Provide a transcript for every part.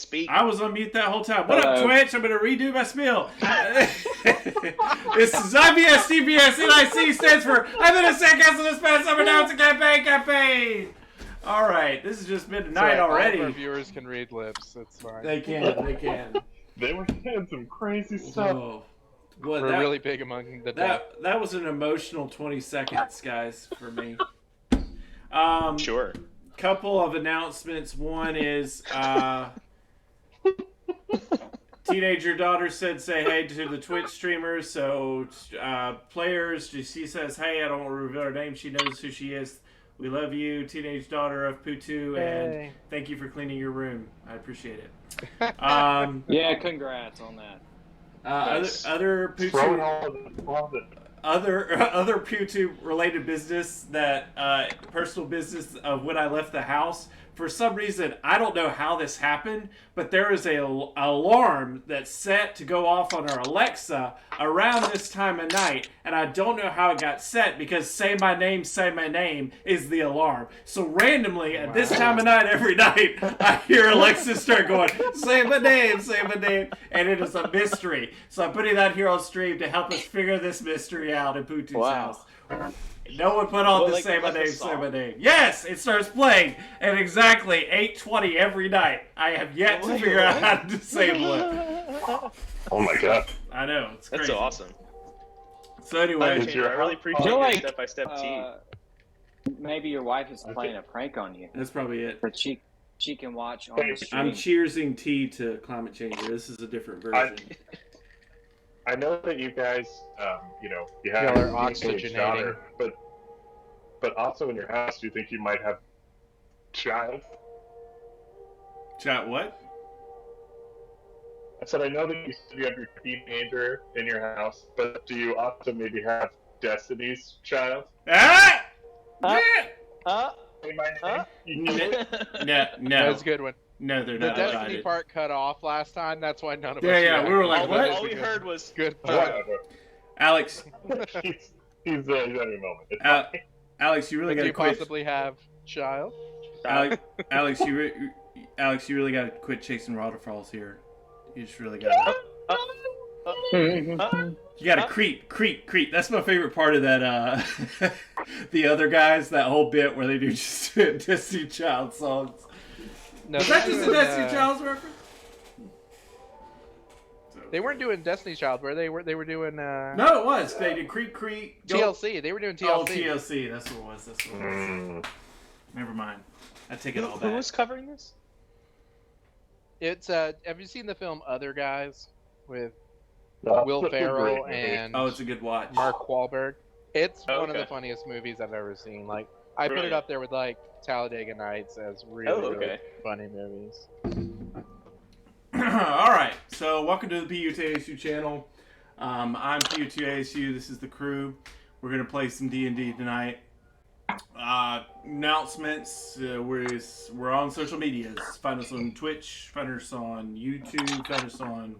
speak. I was on mute that whole time. What up, Twitch? I'm going to redo my spiel. This is IBSTPSNIC, stands for I've been a Sandcastle this past summer. Now it's a campaign. All right, this has just been a night already. All of our viewers can read lips. It's fine. They can. They were saying some crazy stuff. Whoa. Well, We're really big among the deaf. That was an emotional 20 seconds, guys, for me. Sure. Couple of announcements. One is teenager daughter said say hey to the Twitch streamers. So players, she says hey, I don't want to reveal her name. She knows who she is. We love you, teenage daughter of Putu, and thank you for cleaning your room. I appreciate it. Yeah, congrats on that. Other Putu related business that personal business of when I left the house. For some reason, I don't know how this happened, but there is an alarm that's set to go off on our Alexa around this time of night, and I don't know how it got set because say my name is the alarm. So randomly at this time of night every night, I hear Alexa start going, say my name, and it is a mystery. So I'm putting that here on stream to help us figure this mystery out in Putu's house. No one put on the say my name. Yes, it starts playing at exactly 8:20 every night. I have yet to figure out how to disable it. Oh my god. I know, it's crazy. That's awesome. So anyway, I really appreciate your step-by-step tea. Maybe your wife is playing a prank on you. that's probably it. But she can watch on the stream. I'm cheersing tea to climate change. This is a different version. I know that you guys, you have Y'all are a teenage oxygenating. daughter, but also in your house, do you think you might have child? Chat what? I said I know that you said you have your teenager in your house, but do you also maybe have Destiny's child? Ah! Say my name. No. That was a good one. No, they're The not Destiny invited. part cut off last time. That's why none of us. Yeah, we were like, what? All we heard was Good. Whatever. Alex, he's having a moment. It's fine. Alex, you really Do got to you quit. possibly have child? Alex, you really got to quit chasing waterfalls here. You just really got to. You got to creep. That's my favorite part of that. The other guys, that whole bit where they do just Destiny Child songs. No, Is that just a Destiny Child's reference? They weren't doing Destiny Child, were they? They were doing. No, it was. They did creep. TLC. They were doing TLC. Oh, TLC. That's what it was. Never mind. I take it all back. Who was covering this? It's have you seen the film Other Guys with Will Ferrell and Oh, it's a good watch. Mark Wahlberg? It's one of Okay. the funniest movies I've ever seen. Like I put it up there with like Talladega Nights as really funny movies. All right, so welcome to the PUTASU channel. I'm PUTASU. This is the crew. We're gonna play some D&D tonight. Announcements. We're on social medias. Find us on Twitch. Find us on YouTube. Find us on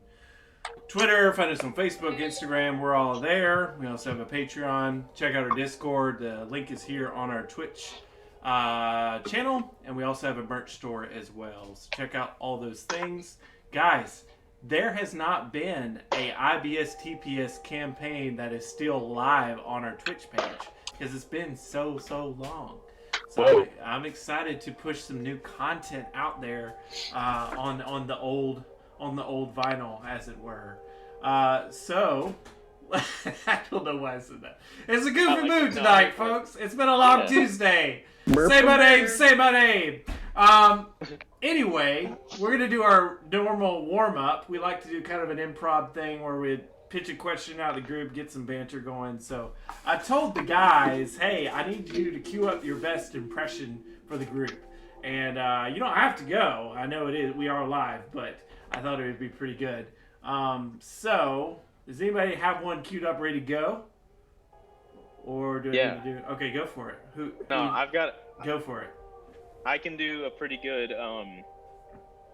Twitter. Find us on Facebook, Instagram. We're all there. We also have a Patreon. Check out our Discord. The link is here on our Twitch channel, and we also have a merch store as well. So check out all those things. Guys, there has not been a IBSTPS campaign that is still live on our Twitch page because it's been so long. So I'm excited to push some new content out there on the old vinyl, as it were. So I don't know why I said that. It's a goofy mood tonight, folks. It's been a long Tuesday. Say my name. Anyway, we're going to do our normal warm-up. We like to do kind of an improv thing where we pitch a question out of the group, get some banter going. So I told the guys, hey, I need you to queue up your best impression for the group. And you don't have to go. I know it is. We are live, but I thought it would be pretty good. So, does anybody have one queued up ready to go? Or do I need to do it? Okay, go for it. I've got. Go for it. I can do a pretty good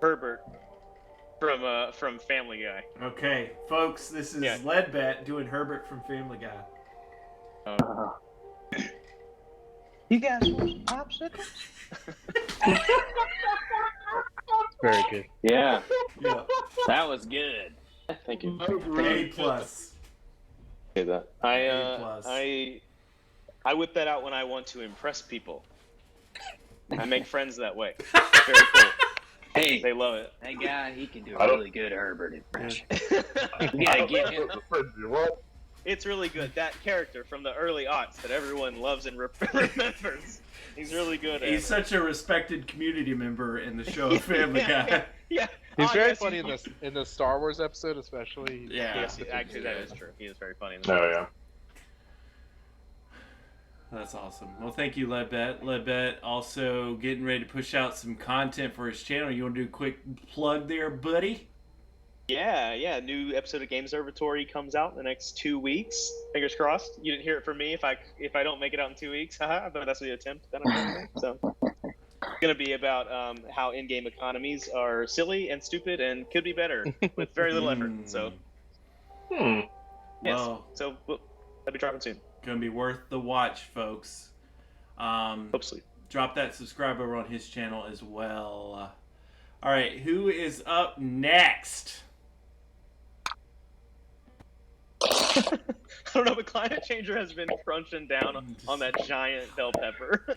Herbert from Family Guy. Okay, folks, this is Ledbet doing Herbert from Family Guy. You guys want some popsicles? Very good. Yeah, Yeah. that was good. Thank you. A plus. Say that. A plus. I whip that out when I want to impress people. I make friends that way. Very cool. Hey, They love it. that guy, he can do I a don't- really good Herbert impression. I You gotta don't get know him. what? It's really good. That character from the early aughts that everyone loves and remembers. He's really good at He's it. such a respected community member in the show Family Guy. Yeah. He's Oh, very yes, funny in the Star Wars episode, especially. Yeah. Yes, actually, that is true. He is very funny. Oh yeah. That's awesome. Well, thank you, Ledbet. Ledbet also getting ready to push out some content for his channel. You want to do a quick plug there, buddy? Yeah. New episode of Game Observatory comes out in the next 2 weeks. Fingers crossed. You didn't hear it from me if I don't make it out in 2 weeks. Haha, but that's the attempt that I'm making. So it's gonna be about how in-game economies are silly and stupid and could be better with very little effort. So yes. Well, So that'll be dropping soon. gonna be worth the watch, folks. Hopefully. Drop that subscribe over on his channel as well. All right, who is up next? I don't know, but Climate Changer has been crunching down on that giant bell pepper.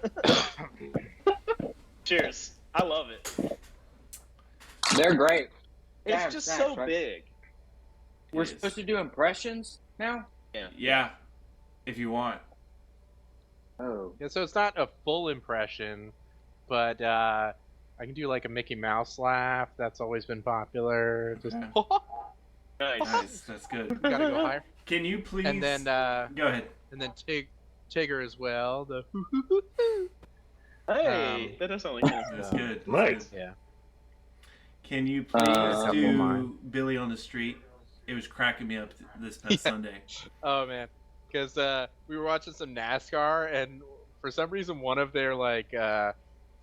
Cheers. I love it. They're great. It's Yeah, just snacks, so right? big. We're Yes. supposed to do impressions now? Yeah, if you want. Oh. Yeah, so it's not a full impression, but I can do like a Mickey Mouse laugh. That's always been popular. Just Okay. Nice. Nice, that's good. gotta go higher. Can you please? And then go ahead. Tigger as well. The Hey, that does sound like it. That's good. That's Nice. good. yeah. Can you please couple do mine. Billy on the Street? It was cracking me up this past Sunday. Oh man, because we were watching some NASCAR, and for some reason one of their like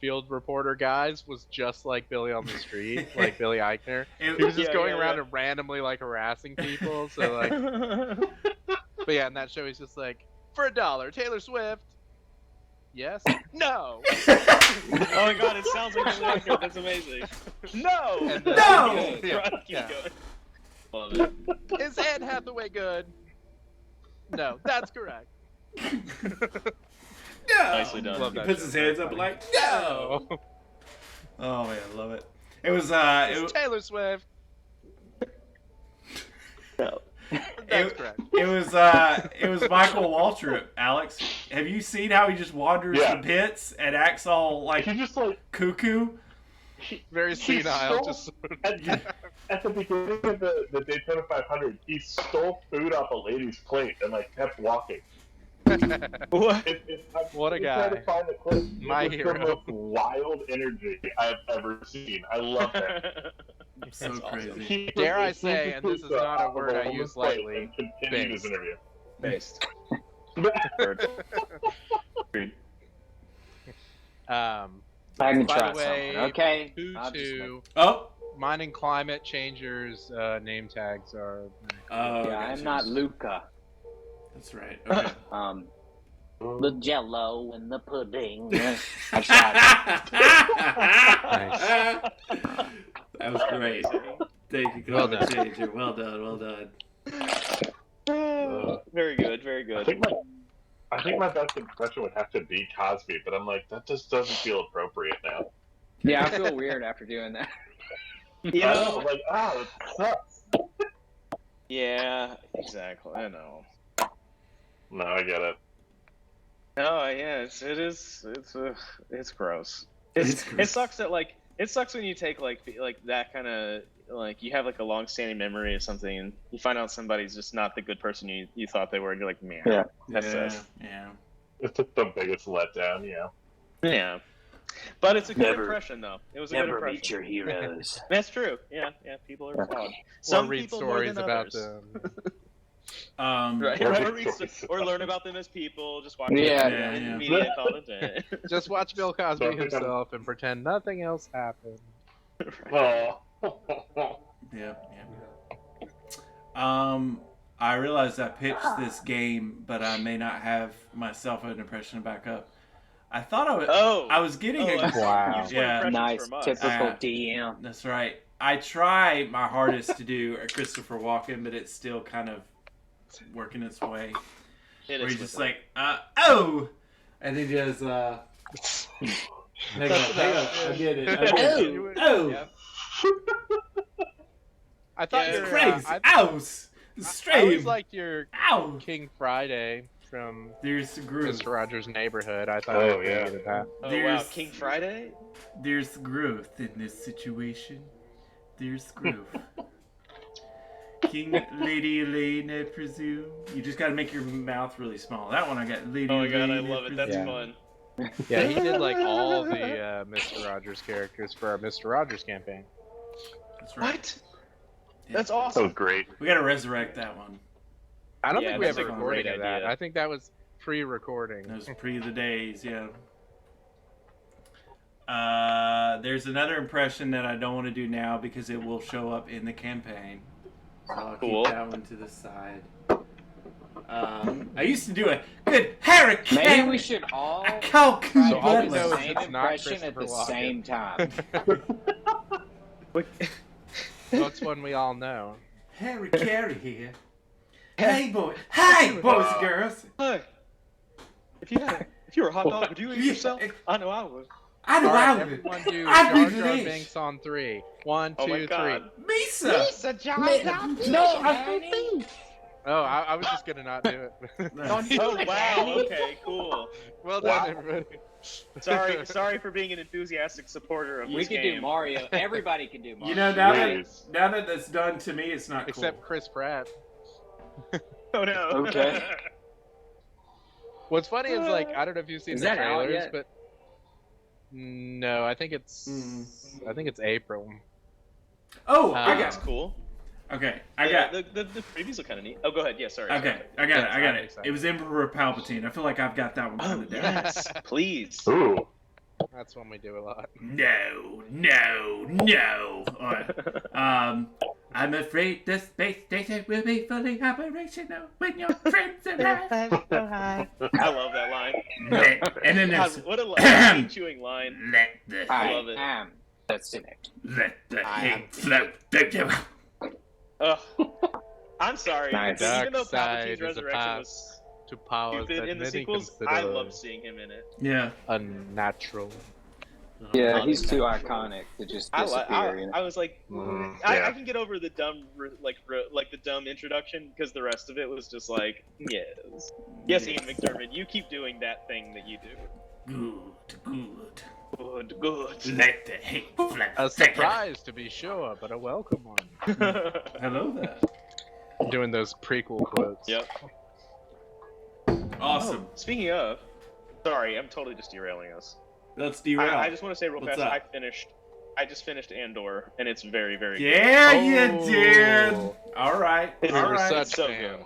field reporter guys was just like Billy on the Street, like Billy Eichner. He was just Yeah, going yeah, around yeah. and randomly like harassing people. So like, but yeah, in that show he's just like, for $1, Taylor Swift. Yes. No. Oh my god, it sounds like Billy Eichner. That's amazing. No! And, No! Yeah. Keep Yeah. going. Love it. Is Anne Hathaway good? No, that's correct. No! Nicely done. Love He that puts show. his hands up like, no! No. Oh man, I love it. It was It's Taylor Swift. No. That's correct. it was Michael Waltrip. Alex, have you seen how he just wanders Yeah. the pits and acts all like He just like cuckoo? Very He's senile. so- Just at the beginning of the Daytona 500, he stole food off a lady's plate and like kept walking. What? What a I'm trying guy. to find the clip. My It was hero. the most wild energy I've ever seen. I love that. So That's awesome. crazy. He Dare I he say, took and this is pizza not a off of word I woman's use plate lightly, and continued his based. interview. Based. Agreed. I can By try the way, something. Okay. who I'll just to Oh. mine and climate changers name tags are. Oh, yeah, I'm not Luca. That's right. Okay. The Jello and the pudding. I tried. That was great. Thank you, Well Climate done. Changer. Well done. Well done. Very good, very good. I think my best impression would have to be Cosby, but I'm like, that just doesn't feel appropriate now. Yeah, I feel weird after doing that. You I know? know, like, that sucks. Yeah, exactly. I know. No, I get it. Oh yeah, it's gross. It's gross. It sucks that it sucks when you take like that kind of like you have like a long-standing memory of something and you find out somebody's just not the good person you thought they were and you're like, man, Yeah. that's Yeah. It's just the biggest letdown, yeah. yeah. But it's a good Never- impression though. It was a good impression. your heroes. That's true. Yeah, people are flawed. Or Some read people more stories than about others. them. Right, Or or, read read stories or learn about them as people. Just watch media content. Just watch Bill Cosby Don't think I'm- himself and pretend nothing else happened. Oh. Yeah. I realized I pitched this game, but I may not have my cell phone impression back up. I thought I was getting a... Wow. You just want Yeah. impressions Nice, from us. typical DM. That's right. I try my hardest to do a Christopher Walken, but it's still kind of working its way. Where he's just like, oh! And he just, hang on, I get it. Oh! Yeah. I thought you were Crazy. I Ows! I always liked your Ow! King Friday from There's the groove. Mr. Rogers' Neighborhood. I thought Oh, I yeah. hated that. Oh, wow. There's- King Friday? There's growth in this situation. There's growth. King Lady Elaine, I presume. You just gotta make your mouth really small. That one I got Lady Oh my god, I Elaine, love it. That's Yeah. fun. Yeah, he did like all the Mr. Rogers characters for our Mr. Rogers campaign. That's right. What? Yeah. That's That awesome. was great. We gotta resurrect that one. I don't Yeah, think we have that's a a recording great of that. idea. I think that was pre-recording. Those pre the days, yeah. There's another impression that I don't want to do now because it will show up in the campaign. So I'll Cool. keep that one to the side. I used to do a good hurricane. Maybe we should all A cow try So all to we do know the is same it's not impression at Christopher the Walken. same time. That's one we all know. Harry Carey here. Hey boys and girls. Hi. If you were a hot dog, would you eat yourself? I know I would. I know All right, I would. everyone do I'd be Jar Jar Delish. Binks on 3. 1, Oh 2, my 3. god. Misa. No, I Oh, I was just gonna not do it. Oh wow. Okay. Cool. Well Wow. done, everybody. Sorry for being an enthusiastic supporter of We this could game. do Mario. Everybody can do Mario. You know, now Please. that that's done to me, it's not Except cool. Chris Pratt. Oh no. Okay. What's funny is like I don't know if you've seen Is the that out trailers, yet? but no, I think it's April. Oh, I I got- That's got. cool. Okay, I got. the previews look kind of neat. Oh, go ahead. Yeah, sorry. Okay, I got Yes, it. I got I'm it. excited. It was Emperor Palpatine. I feel like I've got that one Oh kind of down. yes, please. Ooh. That's one we do a lot. No. All right. I'm afraid the space station will be fully operational when your friends arrive. I love that line. And then there's God, what a chewing line. let the I I love it. am the cynic. let the I hate float. Ugh. I'm sorry. Nice. but Even though Dark side Palpatine's is a resurrection path was To powers stupid that in the many sequels, consider I love seeing him in it. Yeah. unnatural. Yeah, he's too iconic to just disappear. You know? I was like, Mm, I yeah. can get over the dumb, like the dumb introduction because the rest of it was just like, yes, Ian McDermott, you keep doing that thing that you do. Good. Let the hate float. A surprise to be sure, but a welcome one. Hello there. Doing those prequel quotes. Yep. Awesome. Oh, speaking of, sorry, I'm totally just derailing us. Let's derail. I just want to say real What's fast, up? I just finished Andor, and it's very, very good. Yeah, you Oh. did. All right. It's All right. such so fans.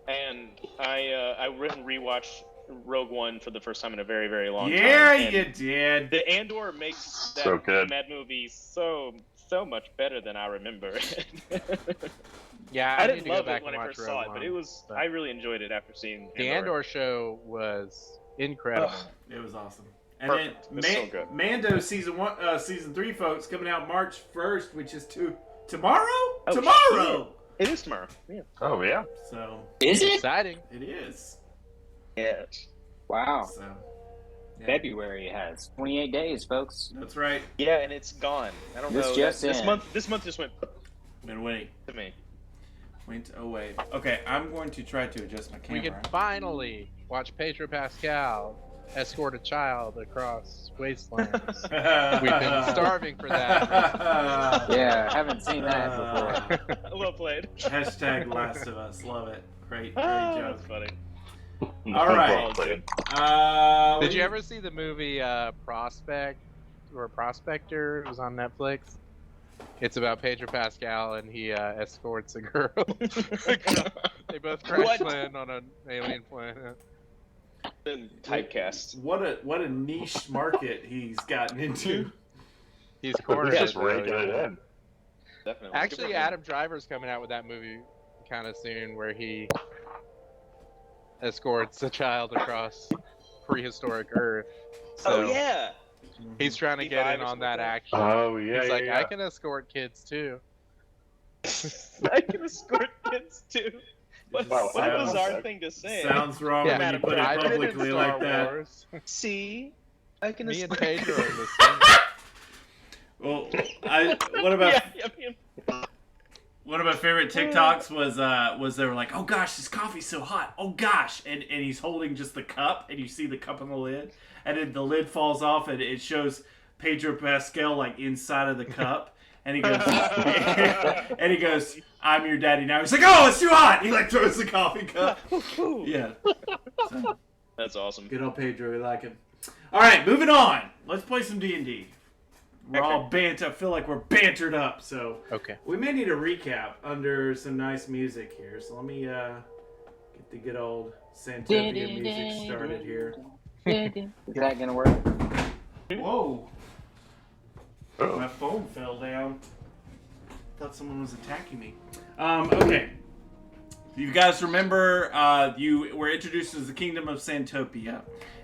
good. And I went and rewatched Rogue One for the first time in a very, very long time. Yeah, and you did. The Andor makes that So good. Mad movie so much better than I remember. Yeah, I need didn't to go love back it when and I watch first saw Rogue it, but One, it was but- I really enjoyed it after seeing The Andor show was incredible. Ugh. It was awesome. And Perfect. then It's so good. Mando season 3, folks, coming out March 1st, which is tomorrow. Oh, Tomorrow. It is tomorrow. Yeah. Oh yeah. So Is it? Exciting. it is. Yes. Wow. So yeah. February has 28 days, folks. That's right. Yeah, and it's gone. I don't This know. just This in. month just went Been waiting. to me. Went away. Okay, I'm going to try to adjust my We camera. can finally watch Pedro Pascal escort a child across wastelands. We've been starving for that. Yeah, haven't seen that before. Well played. Hashtag Last of Us. Love it. Great Ah, joke. that's funny. All right. Well played. Did you ever see the movie Prospect or Prospector? It was on Netflix. It's about Pedro Pascal and he escorts a girl. They both crash What? land on an alien planet. Been typecast. What a niche market he's gotten into. He's cornered. Just it, though, raking yeah. it in. Definitely. Actually, Adam Driver's coming out with that movie kind of soon, where he escorts a child across prehistoric Earth. So Oh yeah. he's trying to get P5 in or on that something. action. Oh yeah, He's like, yeah. I can escort kids too. I can escort kids too. What, Wow, what a I- bizarre thing to say. Sounds wrong Yeah, when you Madam put it I've been in publicly Star like that. Wars. See, I can Me and escort Pedro are kids. the same. Well, what about Yeah, I mean, one of my favorite TikToks was they were like, oh gosh, this coffee's so hot. Oh gosh, and he's holding just the cup, and you see the cup on the lid, and then the lid falls off, and it shows Pedro Pascal like inside of the cup, and he goes, I'm your daddy now. He's like, oh, it's too hot. He like throws the coffee cup. Yeah, so, that's awesome. good old Pedro, we like him. All right, moving on. Let's play some D&D. We're all I feel like we're bantered up, so Okay. we may need a recap under some nice music here. So let me get the good old Santopia music started here. Is that gonna work? Whoa! Oh. My phone fell down. Thought someone was attacking me. Okay. You guys remember you were introduced as the Kingdom of Santopia.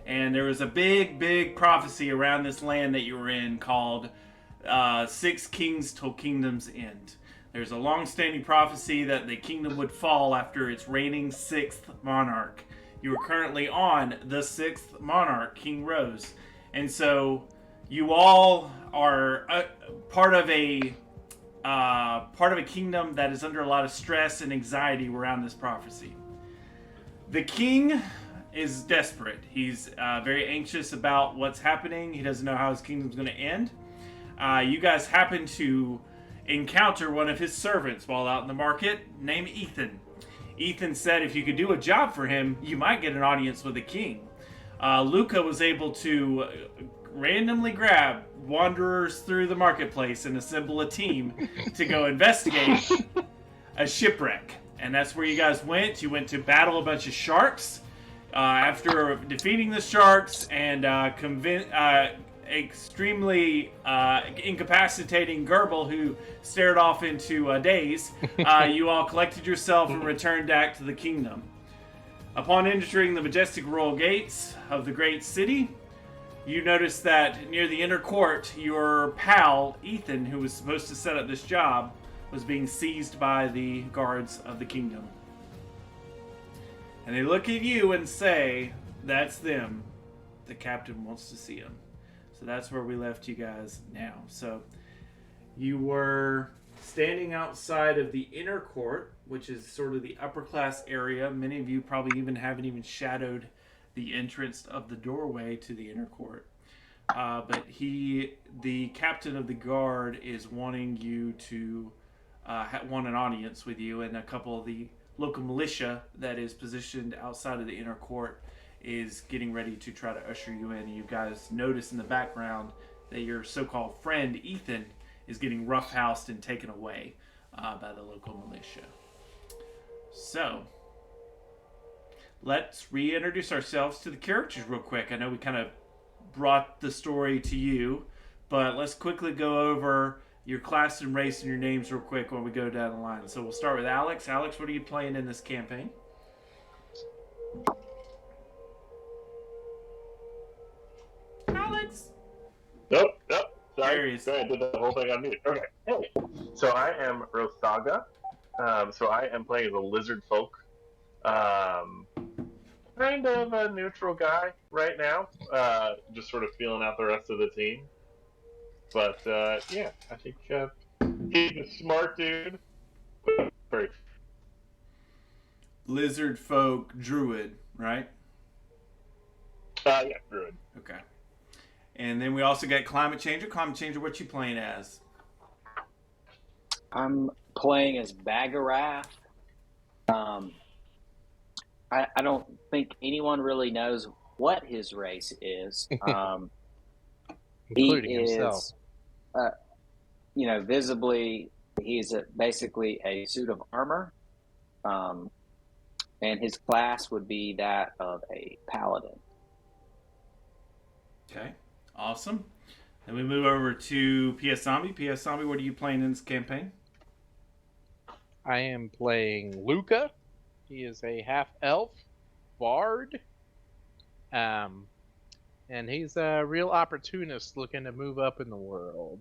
And there was a big prophecy around this land that you were in called Six Kings Till Kingdom's End. There's a long-standing prophecy that the kingdom would fall after its reigning sixth monarch. You are currently on the sixth monarch, King Rose. And so you all are part of a kingdom that is under a lot of stress and anxiety around this prophecy. The king is desperate. He's very anxious about what's happening. He doesn't know how his kingdom's going to end. You guys happen to encounter one of his servants while out in the market named Ethan. Ethan said if you could do a job for him, you might get an audience with the king. Luca was able to randomly grab wanderers through the marketplace and assemble a team to go investigate a shipwreck. And that's where you guys went. You went to battle a bunch of sharks. After defeating the sharks and extremely incapacitating Gerbil, who stared off into a daze, you all collected yourself and returned back to the kingdom. Upon entering the majestic royal gates of the great city, you notice that near the inner court, your pal, Ethan, who was supposed to set up this job, was being seized by the guards of the kingdom. And they look at you and say, that's them. The captain wants to see them. So that's where we left you guys now. So you were standing outside of the inner court, which is sort of the upper class area. Many of you probably haven't even shadowed the entrance of the doorway to the inner court. But the captain of the guard, is wanting you to want an audience with you, and a couple of the local militia that is positioned outside of the inner court is getting ready to try to usher you in. You guys notice in the background that your so-called friend Ethan is getting roughhoused and taken away by the local militia. So let's reintroduce ourselves to the characters real quick. I know we kind of brought the story to you, but let's quickly go over your class and race and your names real quick when we go down the line. So we'll start with Alex. Alex, what are you playing in this campaign? Alex? Nope. There Sorry. he is. I did the whole thing on mute. Okay. Hey. So I am Rosaga. So I am playing as a lizard folk. Kind of a neutral guy right now. Just sort of feeling out the rest of the team. But yeah, I think he's a smart dude. Very. Lizard folk druid, right? Yeah, druid. Okay. And then we also got Climate Changer. Climate Changer, what you playing as? I'm playing as Bagarath. I don't think anyone really knows what his race is. Including he himself. is, visibly, he's basically a suit of armor. And his class would be that of a paladin. Okay. Awesome. Then we move over to PS Zombie. PS Zombie, what are you playing in this campaign? I am playing Luca. He is a half-elf bard. And he's a real opportunist looking to move up in the world.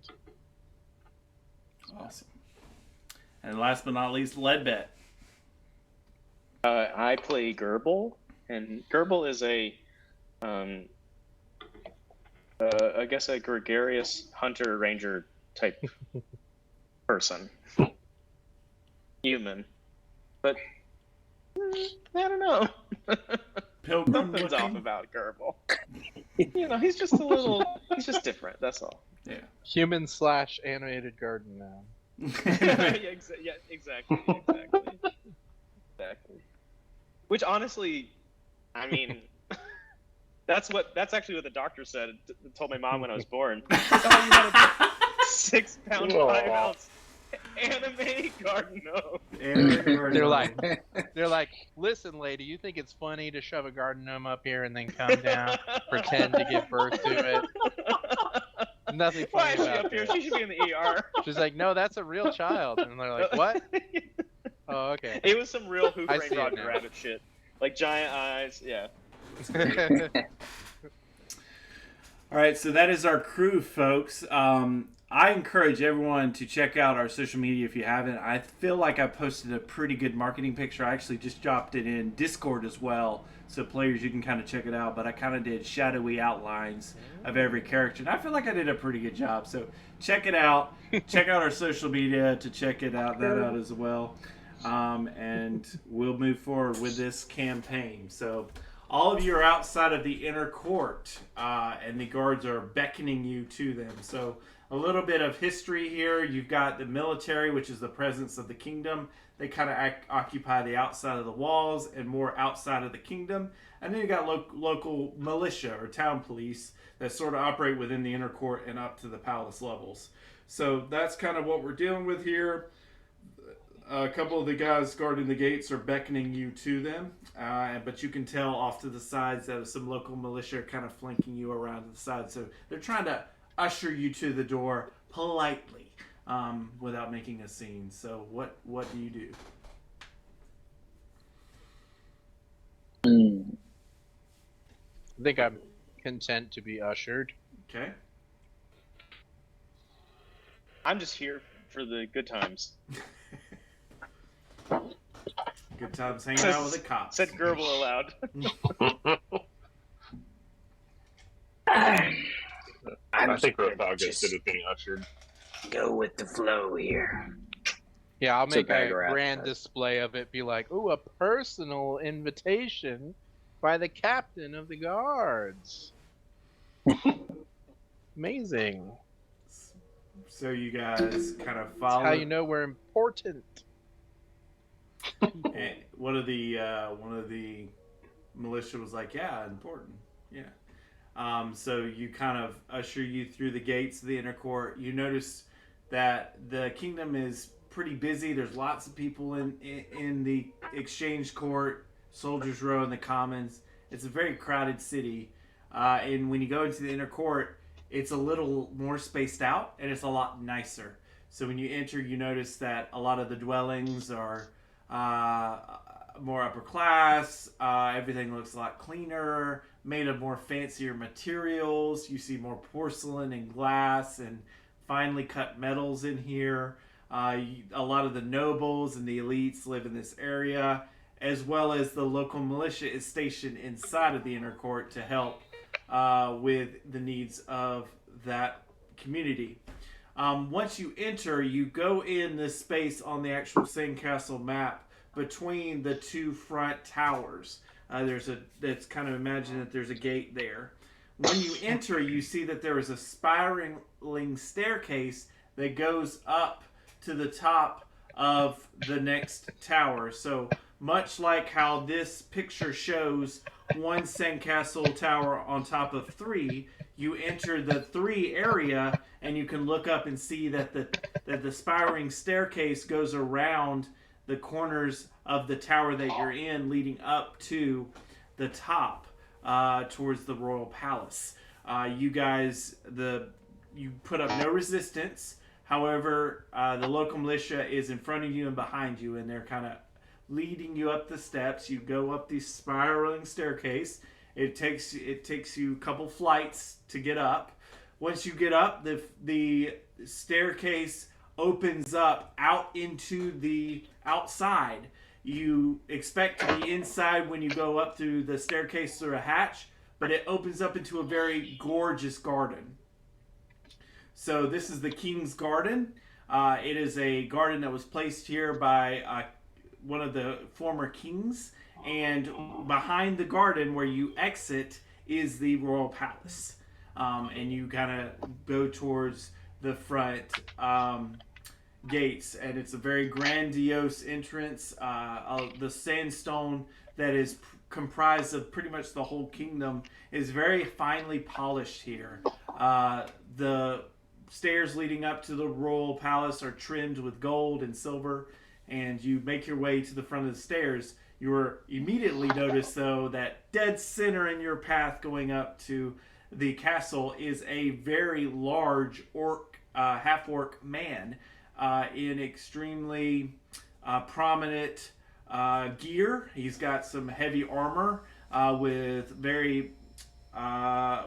Awesome. And last but not least, Ledbet. I play Gerbil, and Gerbil is I guess a gregarious hunter ranger type person, human, but I don't know. Pilgrim Something's looking. off about Gerbil. He's just he's just different. That's all. Yeah. Human/animated garden gnome. Yeah, exactly. Which honestly, I mean, that's actually what the doctor said. Told my mom when I was born. Oh, you had a 6 pound, 5 ounce anime garden gnome. They're like, listen, lady, you think it's funny to shove a garden gnome up here and then come down, pretend to give birth to it? Nothing Why funny is she about up here? that. She should be in the ER. She's like, no, that's a real child. And they're like, what? Oh, okay. It was some real Who I Framed see it Roger now. Rabbit shit. Like giant eyes, yeah. All right, so that is our crew, folks. I encourage everyone to check out our social media if you haven't. I feel like I posted a pretty good marketing picture. I actually just dropped it in Discord as well, so players, you can kind of check it out. But I kind of did shadowy outlines of every character, and I feel like I did a pretty good job. So check it out. Check out our social media to check that out as well. And we'll move forward with this campaign. So all of you are outside of the inner court, and the guards are beckoning you to them. So a little bit of history here. You've got the military, which is the presence of the kingdom. They kind of occupy the outside of the walls and more outside of the kingdom. And then you got local militia or town police that sort of operate within the inner court and up to the palace levels. So that's kind of what we're dealing with here. A couple of the guys guarding the gates are beckoning you to them, but you can tell off to the sides that some local militia are kind of flanking you around to the side. So they're trying to usher you to the door politely, without making a scene. So what do you do? I think I'm content to be ushered. Okay. I'm just here for the good times. Good times hanging out with the cops. Said Gerbil aloud. I think Rothaga should have been ushered. Go with the flow here. Yeah, I'll So make a Bagrat grand does. display of it. Be like, ooh, a personal invitation by the captain of the guards. Amazing. So you guys kind of That's follow. how you know we're important. And one of the militia was like, "Yeah, important, yeah." So you kind of usher you through the gates of the inner court. You notice that the kingdom is pretty busy. There's lots of people in the exchange court, soldiers' row, and the commons. It's a very crowded city, and when you go into the inner court, it's a little more spaced out and it's a lot nicer. So when you enter, you notice that a lot of the dwellings are more upper class. Everything looks a lot cleaner, made of more fancier materials. You see more porcelain and glass and finely cut metals in here. A lot of the nobles and the elites live in this area, as well as the local militia is stationed inside of the inner court to help with the needs of that community. Once you enter, you go in this space on the actual Sandcastle map between the two front towers. That's kind of imagine that there's a gate there. When you enter, you see that there is a spiraling staircase that goes up to the top of the next tower. So much like how this picture shows one Sandcastle tower on top of 3, you enter the 3 area and you can look up and see that the spiraling staircase goes around the corners of the tower that you're in, leading up to the top towards the royal palace. You guys, you put up no resistance. However, the local militia is in front of you and behind you, and they're kind of leading you up the steps. You go up the spiraling staircase, It takes you a couple flights to get up. Once you get up, the staircase opens up out into the outside. You expect to be inside when you go up through the staircase through a hatch, but it opens up into a very gorgeous garden. So this is the King's Garden. It is a garden that was placed here by one of the former kings. And behind the garden where you exit is the royal palace. And you kind of go towards the front gates. And it's a very grandiose entrance. The sandstone that is comprised of pretty much the whole kingdom is very finely polished here. The stairs leading up to the royal palace are trimmed with gold and silver. And you make your way to the front of the stairs. You're immediately notice, though, that dead center in your path going up to the castle is a very large half-orc man in extremely prominent gear. He's got some heavy armor with very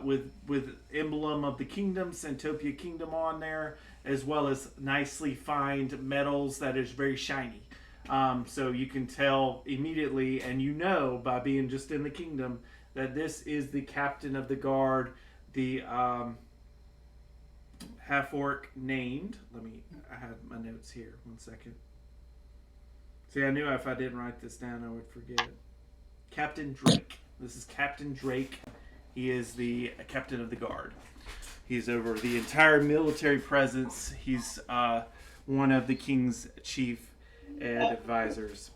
with emblem of the kingdom, Santopia Kingdom, on there, as well as nicely fined metals that is very shiny. So you can tell immediately, and you know by being just in the kingdom, that this is the captain of the guard, the half-orc named. I have my notes here. 1 second. See, I knew if I didn't write this down, I would forget. Captain Drake. This is Captain Drake. He is the captain of the guard. He's over the entire military presence. He's one of the king's chief advisors.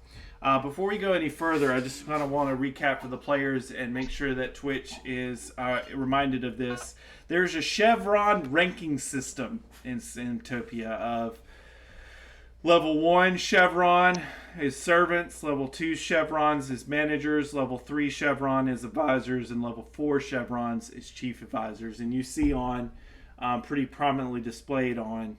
Before we go any further, I just kind of want to recap for the players and make sure that Twitch is reminded of this. There's a chevron ranking system in Santopia of level 1 chevron is servants, level 2 chevrons is managers, level 3 chevron is advisors, and level 4 chevrons is chief advisors. And you see on pretty prominently displayed on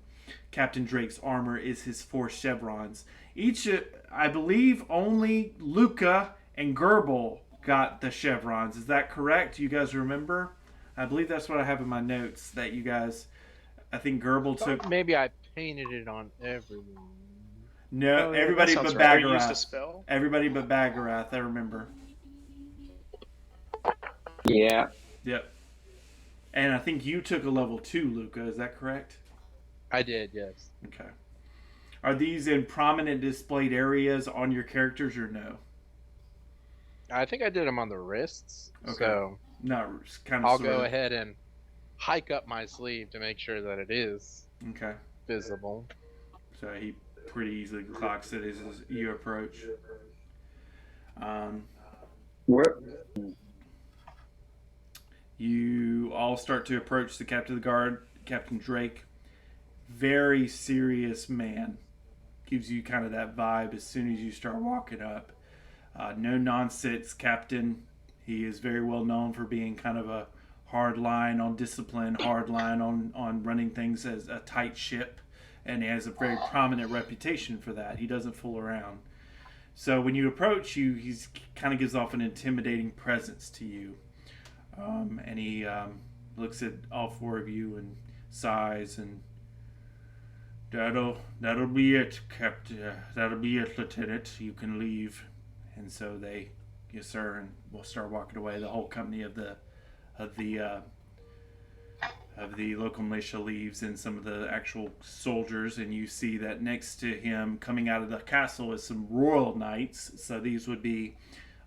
Captain Drake's armor is his 4 chevrons. Each, I believe, only Luca and Gerbil got the chevrons. Is that correct? Do you guys remember? I believe that's what I have in my notes. That you guys, I think Gerbil took. Maybe I painted it on everyone. No, everybody but right. Used a Bagarath. spell? Everybody but Bagarath. I remember. Yeah. Yep. And I think you took a level 2, Luca. Is that correct? I did, yes. Okay. Are these in prominent displayed areas on your characters or no? I think I did them on the wrists. Okay. So No, kind of. I'll go ahead and hike up my sleeve to make sure that it is Okay. visible. So he pretty easily clocks it as you approach. You all start to approach the captain of the guard, Captain Drake. Very serious man. Gives you kind of that vibe as soon as you start walking up. No nonsense captain. He is very well known for being kind of a hard line on discipline, hard line on running things as a tight ship. And he has a very prominent reputation for that. He doesn't fool around. So when you approach you, he's kind of gives off an intimidating presence to you. And he looks at all 4 of you and sighs and That'll be it, Captain. That'll be it, Lieutenant. You can leave. And so they, yes, sir, and we'll start walking away. The whole company of the local militia leaves, and some of the actual soldiers. And you see that next to him, coming out of the castle, is some royal knights. So these would be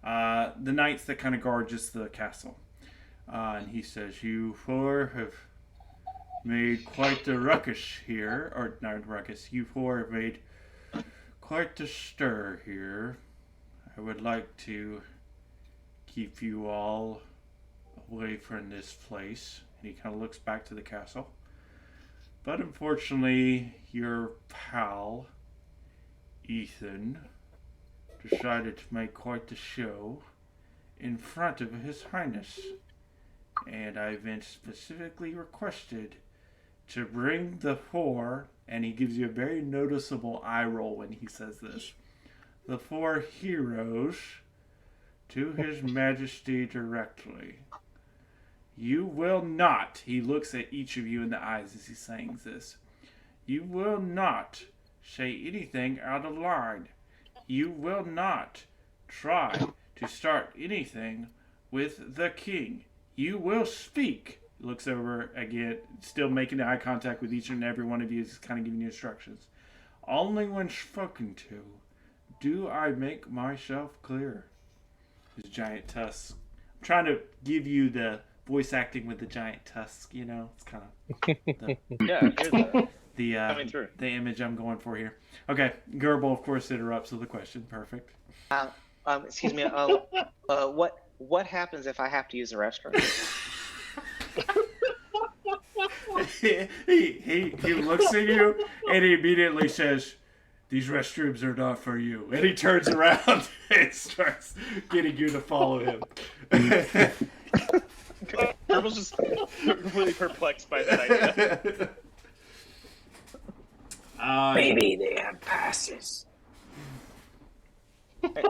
the knights that kind of guard just the castle. And he says, "You 4 have made quite a ruckus here, or not ruckus, you 4 have made quite a stir here. I would like to keep you all away from this place." And he kind of looks back to the castle. "But unfortunately, your pal, Ethan, decided to make quite the show in front of His Highness. And I've been specifically requested to bring the 4," and he gives you a very noticeable eye roll when he says this, "the 4 heroes to His Majesty directly. You will not, he looks at each of you in the eyes as he's saying this, you will not say anything out of line. You will not try to start anything with the king. You will speak. He looks over again, still making eye contact with each and every one of you, is kind of giving you instructions. Only when spoken to do I make myself clear. His giant tusks. I'm trying to give you the voice acting with the giant tusk, you know? It's kind of the image I'm going for here. Okay, Gerbil, of course, interrupts with a question. Perfect. Excuse me. What happens if I have to use the restroom? he looks at you and he immediately says, "These restrooms are not for you." And he turns around and starts getting you to follow him. Gerbil's just really perplexed by that idea. Maybe they have passes.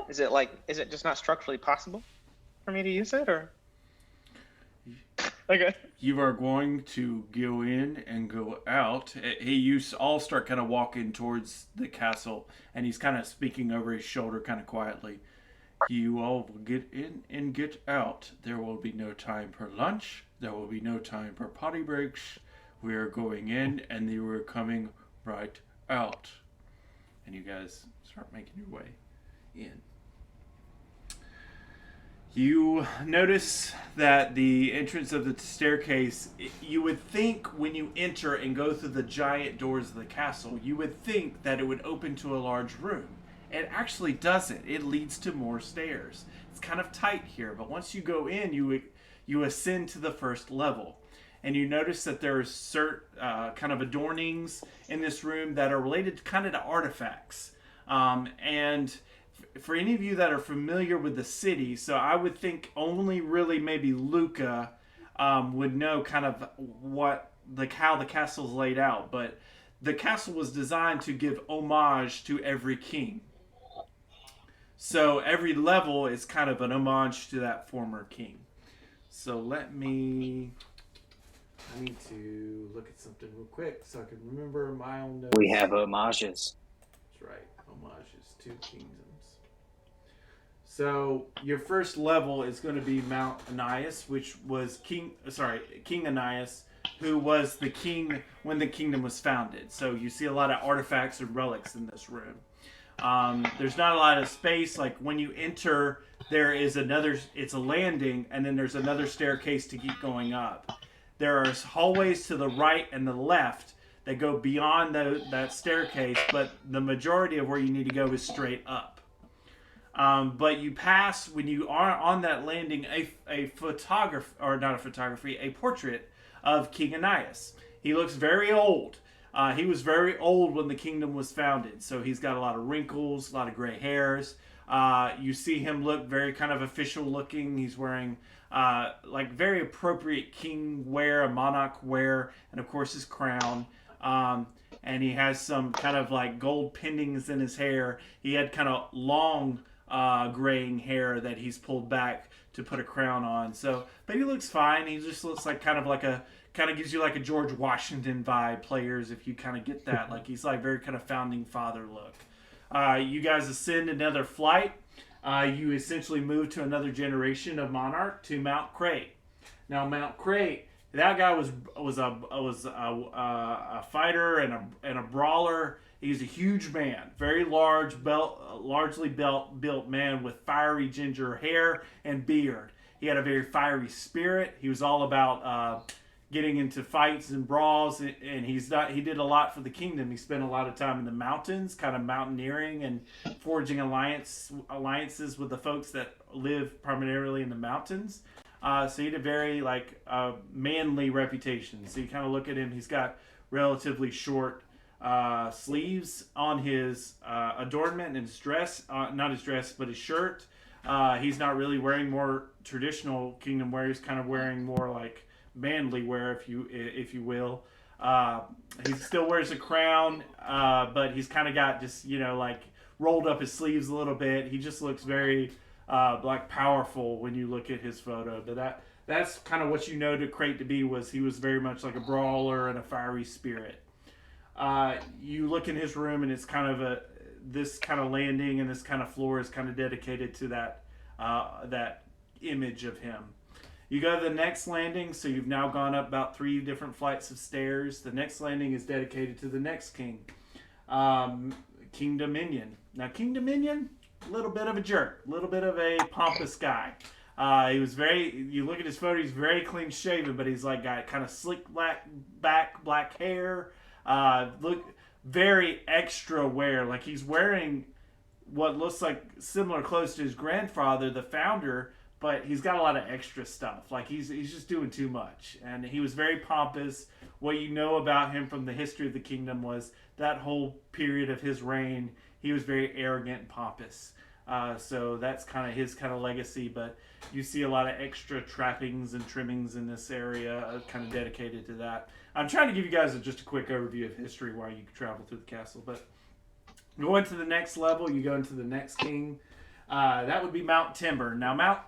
Is it just not structurally possible for me to use it, or? Okay. You are going to go in and go out. You all start kind of walking towards the castle, and he's kind of speaking over his shoulder kind of quietly. You all will get in and get out. There will be no time for lunch. There will be no time for potty breaks. We are going in, and they were coming right out. And you guys start making your way in. You notice that the entrance of the staircase, you would think when you enter and go through the giant doors of the castle, you would think that it would open to a large room. It actually doesn't. It leads to more stairs. It's kind of tight here, but once you go in, you ascend to the first level. And you notice that there are certain kind of adornings in this room that are related to kind of to artifacts. And for any of you that are familiar with the city, so I would think only really maybe Luca would know kind of how the castle's laid out. But the castle was designed to give homage to every king. So every level is kind of an homage to that former king. So I need to look at something real quick so I can remember my own notes. We have homages. That's right, homages to kingdoms. So your first level is going to be Mount Annius, which was King Annius, who was the king when the kingdom was founded. So you see a lot of artifacts and relics in this room. There's not a lot of space. Like when you enter, there is it's a landing, and then there's another staircase to keep going up. There are hallways to the right and the left that go beyond that staircase, but the majority of where you need to go is straight up. But you pass, when you are on that landing, a portrait of King Annius. He looks very old. He was very old when the kingdom was founded, so he's got a lot of wrinkles, a lot of gray hairs. You see him look very kind of official looking. He's wearing like very appropriate king wear, a monarch wear, and of course his crown. And he has some kind of like gold pendants in his hair. He had kind of long graying hair that he's pulled back to put a crown on. So, but he looks fine. He just looks like kind of gives you like a George Washington vibe, players, if you kind of get that. Like he's like very kind of founding father look. You guys ascend another flight. You essentially move to another generation of monarch to Mount Crate. Now Mount Crate, that guy was a fighter and a brawler. He's a huge man, very large, largely built man with fiery ginger hair and beard. He had a very fiery spirit. He was all about getting into fights and brawls, and he did a lot for the kingdom. He spent a lot of time in the mountains, kind of mountaineering and forging alliances with the folks that live primarily in the mountains. So he had a very manly reputation. So you kind of look at him, he's got relatively short sleeves on his adornment and his dress, not his dress, but his shirt. He's not really wearing more traditional kingdom wear. He's kind of wearing more like manly wear, if you will. He still wears a crown, but he's kind of got just rolled up his sleeves a little bit. He just looks very like powerful when you look at his photo. But that's kind of what you know Crate to be. Was he was very much like a brawler and a fiery spirit. You look in his room, and it's kind of this kind of landing and this kind of floor is kind of dedicated to that image of him. You go to the next landing, so you've now gone up about 3 different flights of stairs. The next landing is dedicated to the next king, King Dominion. Now, King Dominion, a little bit of a jerk, a little bit of a pompous guy. He was you look at his photo, he's very clean shaven, but he's like got kind of slick black hair. Look very extra wear, like he's wearing what looks like similar clothes to his grandfather, the founder, but he's got a lot of extra stuff. Like he's just doing too much. And he was very pompous. What you know about him from the history of the kingdom was that whole period of his reign, he was very arrogant and pompous. So that's kind of his kind of legacy. But you see a lot of extra trappings and trimmings in this area, kind of dedicated to that. I'm trying to give you guys just a quick overview of history while you travel through the castle. But going to the next level, you go into the next king. That would be Mount Timber. Now,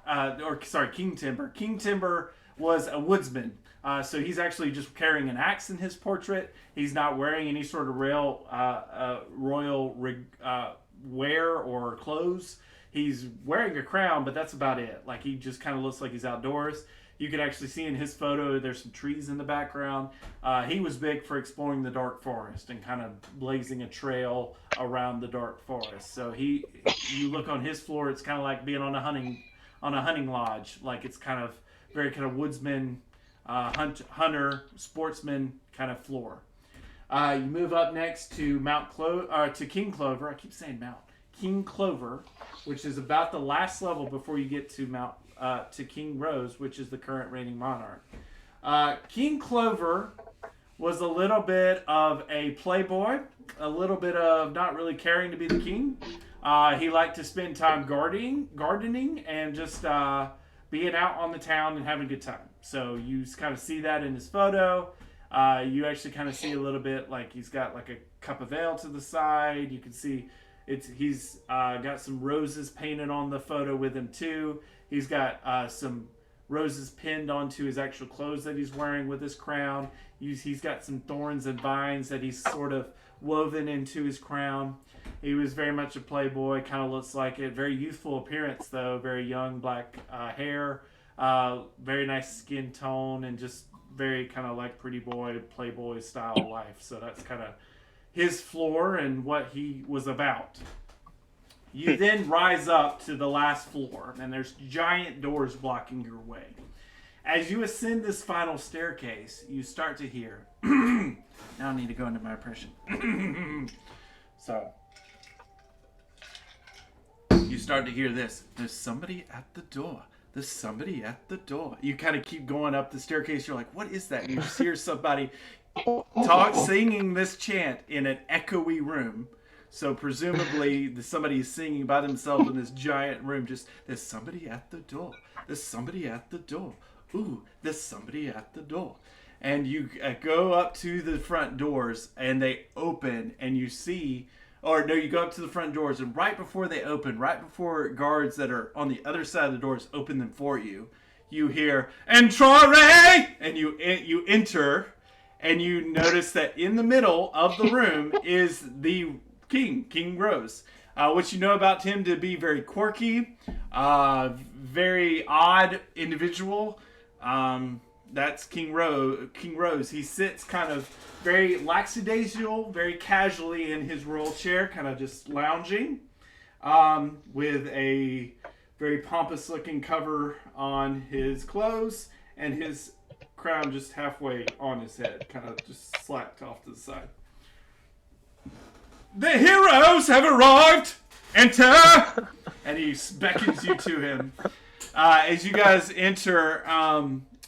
King Timber. King Timber was a woodsman. So he's actually just carrying an axe in his portrait. He's not wearing any sort of royal wear or clothes. He's wearing a crown, but that's about it. Like he just kind of looks like he's outdoors. You can actually see in his photo, there's some trees in the background. He was big for exploring the dark forest and kind of blazing a trail around the dark forest. So you look on his floor, it's kind of like being on a hunting lodge. Like it's kind of very kind of woodsman, hunter, sportsman kind of floor. You move up next to to King Clover. I keep saying Mount. King Clover, which is about the last level before you get to King Rose, which is the current reigning monarch. King Clover was a little bit of a playboy, a little bit of not really caring to be the king. He liked to spend time gardening, and just being out on the town and having a good time. So you kind of see that in his photo. You actually kind of see a little bit like he's got like a cup of ale to the side. You can see he's got some roses painted on the photo with him too. He's got some roses pinned onto his actual clothes that he's wearing with his crown. He's got some thorns and vines that he's sort of woven into his crown. He was very much a playboy, kind of looks like it. Very youthful appearance though, very young black hair, very nice skin tone, and just very kind of like pretty boy, playboy style life. So that's kind of his floor and what he was about. You then rise up to the last floor, and there's giant doors blocking your way. As you ascend this final staircase, you start to hear... Now I need to go into my impression. So, you start to hear this. There's somebody at the door. There's somebody at the door. You kind of keep going up the staircase. You're like, what is that? And you just hear somebody singing this chant in an echoey room. So presumably somebody is singing by themselves in this giant room. Just, there's somebody at the door. There's somebody at the door. Ooh, there's somebody at the door. And you go up to the front doors, and they open, and you see... Or no, you go up to the front doors, and right before they open, right before guards that are on the other side of the doors open them for you, you hear, "Entrare!" And you enter, and you notice that in the middle of the room is the King Rose. Which you know about him to be very quirky, very odd individual. That's King Rose. He sits kind of very lackadaisical, very casually in his royal chair, kind of just lounging, with a very pompous looking cover on his clothes and his crown just halfway on his head, kind of just slacked off to the side. "The heroes have arrived! Enter!" And he beckons you to him. As you guys enter,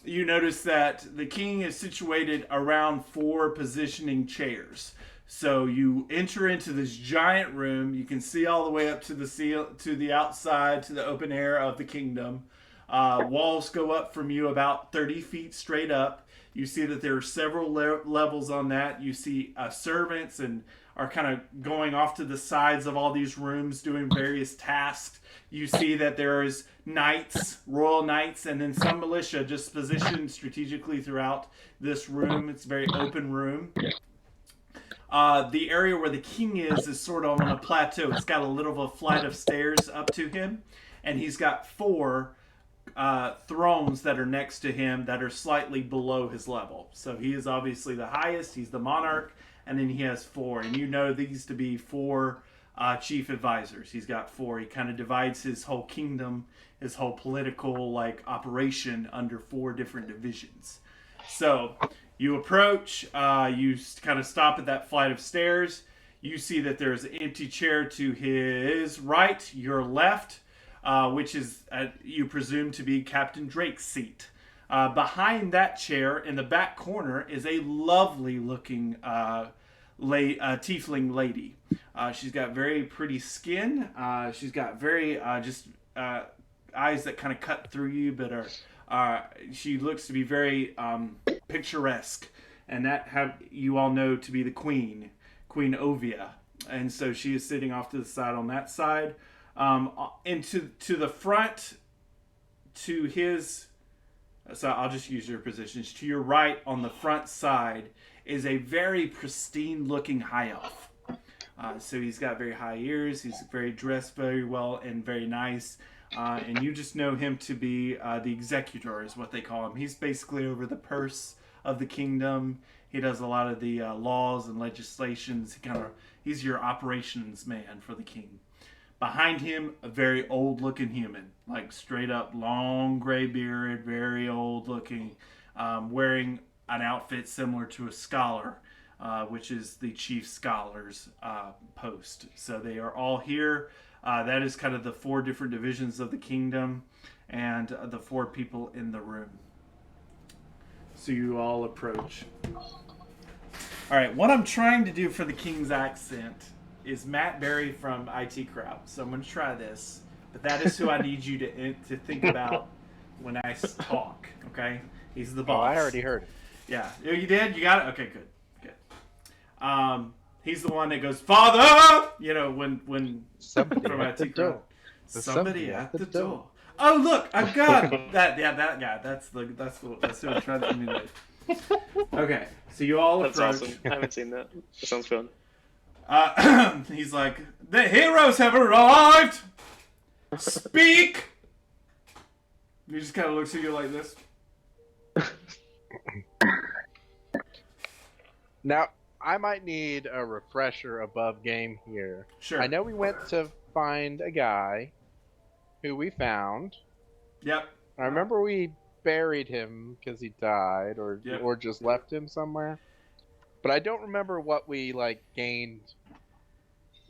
you notice that the king is situated around 4 positioning chairs. So you enter into this giant room. You can see all the way up to the outside, to the open air of the kingdom. Walls go up from you about 30 feet straight up. You see that there are several levels on that. You see servants and are kind of going off to the sides of all these rooms doing various tasks. You see that there's knights, royal knights, and then some militia just positioned strategically throughout this room. It's a very open room. The area where the king is sort of on a plateau. It's got a little of a flight of stairs up to him, and he's got 4 thrones that are next to him that are slightly below his level. So he is obviously the highest. He's the monarch, and then he has 4, and you know these to be 4 chief advisors. He's got 4. He kind of divides his whole kingdom, his whole political operation under 4 different divisions. So you approach, you kind of stop at that flight of stairs. You see that there's an empty chair to his right, your left, which is, you presume to be Captain Drake's seat. Behind that chair, in the back corner, is a lovely looking tiefling lady. She's got very pretty skin. She's got very eyes that kind of cut through you, but she looks to be very picturesque, and that you all know to be the Queen Ovia. And so she is sitting off to the side on that side. And to the front, to his, so I'll just use your positions. To your right on the front side is a very pristine looking high elf. So he's got very high ears. He's very dressed very well and very nice. And you just know him to be the executor is what they call him. He's basically over the purse of the kingdom. He does a lot of the laws and legislations. He's your operations man for the king. Behind him, a very old-looking human, like straight up long gray beard, very old-looking, wearing an outfit similar to a scholar, which is the chief scholar's post. So they are all here. That is kind of the 4 different divisions of the kingdom and the 4 people in the room. So you all approach. All right, what I'm trying to do for the king's accent is Matt Berry from IT Crowd. So I'm going to try this, but that is who I need you to think about when I talk, okay? He's the boss. Oh, I already heard it. Yeah. Oh, you did? You got it? Okay, good. He's the one that goes, Father! You know, when Somebody from at the IT Crowd. door. Somebody at the door. Oh, look, I've got that. Yeah, that guy. That's who I'm trying to emulate. Okay, so you all That's approach. awesome. I haven't seen that. That sounds fun. He's like, the heroes have arrived! Speak! He just kind of looks at you like this. Now, I might need a refresher above game here. Sure. I know we went to find a guy who we found. Yep. I remember we buried him because he died Yep. or just left him somewhere. But I don't remember what we gained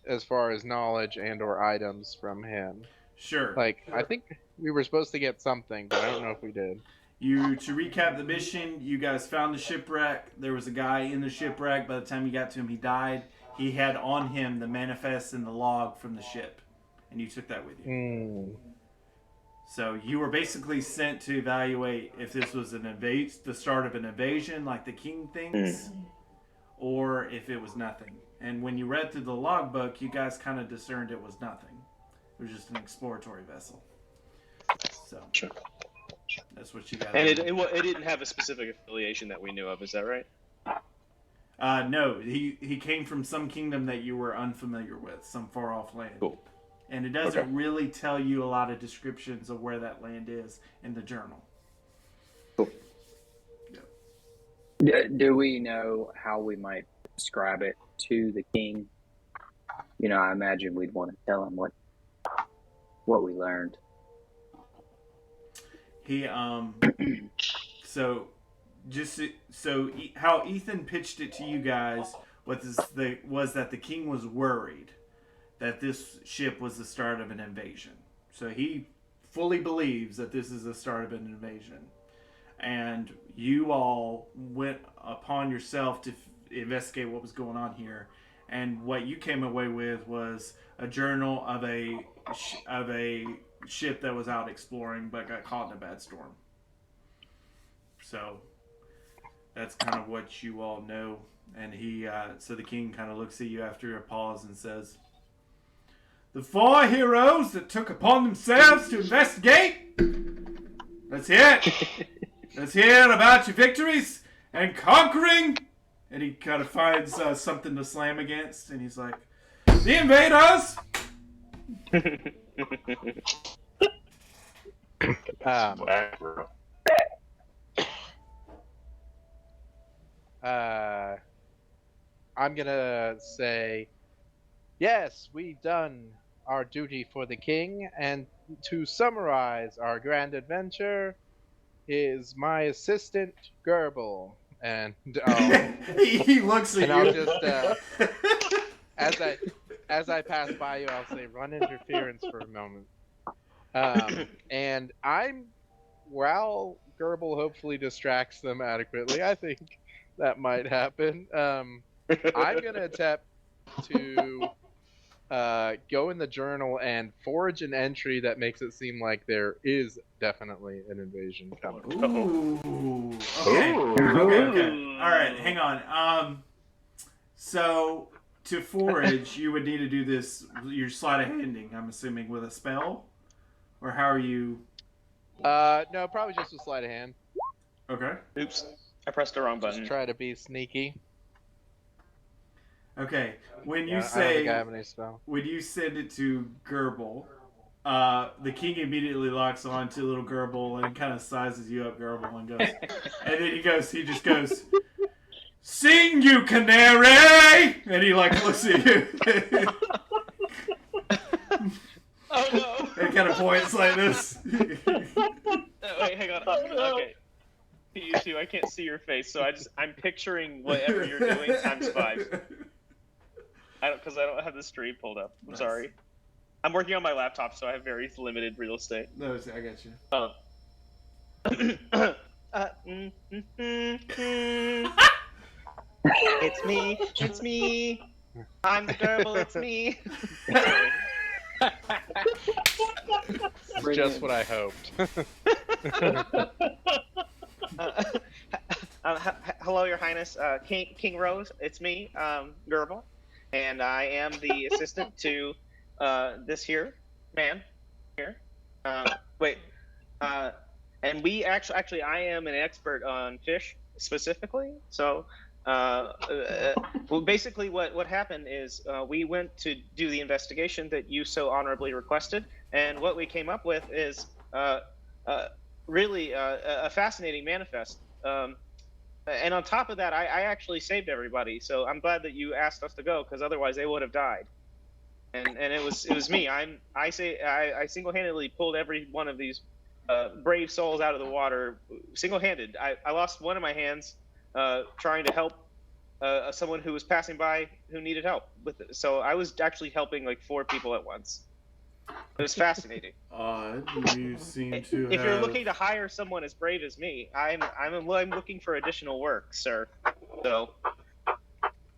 as far as knowledge and or items from him. Sure. I think we were supposed to get something, but I don't know if we did. To recap the mission, you guys found the shipwreck. There was a guy in the shipwreck. By the time you got to him, he died. He had on him the manifest and the log from the ship, and you took that with you. So you were basically sent to evaluate if this was the start of an invasion, like the king thinks, or if it was nothing. And when you read through the logbook, you guys kind of discerned it was nothing. It was just an exploratory vessel. So Sure. That's what you got. And it didn't have a specific affiliation that we knew of. Is that right? No, he came from some kingdom that you were unfamiliar with, some far off land. Cool. And it doesn't really tell you a lot of descriptions of where that land is in the journal. Cool. Yep. Do we know how we might describe it to the king? You know, I imagine we'd want to tell him what we learned. He how Ethan pitched it to you guys was that the king was worried that this ship was the start of an invasion. So he fully believes that this is the start of an invasion. And you all went upon yourself to investigate what was going on here. And what you came away with was a journal of a ship that was out exploring but got caught in a bad storm. So that's kind of what you all know And so the king kind of looks at you after a pause and says, "The 4 heroes that took upon themselves to investigate. Let's hear it. Let's hear about your victories and conquering." And he kind of finds something to slam against, and he's like, "The invaders." I'm gonna say, yes, we've done our duty for the king, and to summarize our grand adventure is my assistant Gerbil, and he looks at I'll you. just as I pass by you, I'll say, "Run interference for a moment." And while Gerbil hopefully distracts them adequately, I think that might happen. I'm gonna attempt to go in the journal and forge an entry that makes it seem like there is definitely an invasion coming. Ooh. Okay. Okay. All right. Hang on. So to forage, you would need to do this. Your sleight of handing, I'm assuming, with a spell, or how are you? No, probably just a sleight of hand. Okay. Oops, I pressed the wrong button. Just try to be sneaky. Okay. When you I don't say, think I have any spell. when you send it to Gerbil, the king immediately locks on to little Gerbil and kind of sizes you up, Gerbil, and goes, and then he just goes, "Sing, you canary!" And he like looks at you. Oh no! And kind of points like this. Wait, hang on. Okay. You two, I can't see your face, so I'm picturing whatever you're doing times 5. Because I don't have the stream pulled up. I'm sorry. I'm working on my laptop, so I have very limited real estate. No, I got you. It's me. I'm the Gerbil. It's me. Just what I hoped. Hello, Your Highness. King Rose, it's me, Gerbil, and I am the assistant to this here man here. And we actually, I am an expert on fish specifically. So, well, basically, what happened is we went to do the investigation that you so honorably requested, and what we came up with is really a fascinating manifest. And on top of that, I actually saved everybody. So I'm glad that you asked us to go, because otherwise they would have died. And it was me. I single-handedly pulled every one of these brave souls out of the water, single-handed. I lost one of my hands trying to help someone who was passing by who needed help with it. So I was actually helping like 4 people at once. It was fascinating. You seem to If you're looking to hire someone as brave as me, I'm looking for additional work, sir. So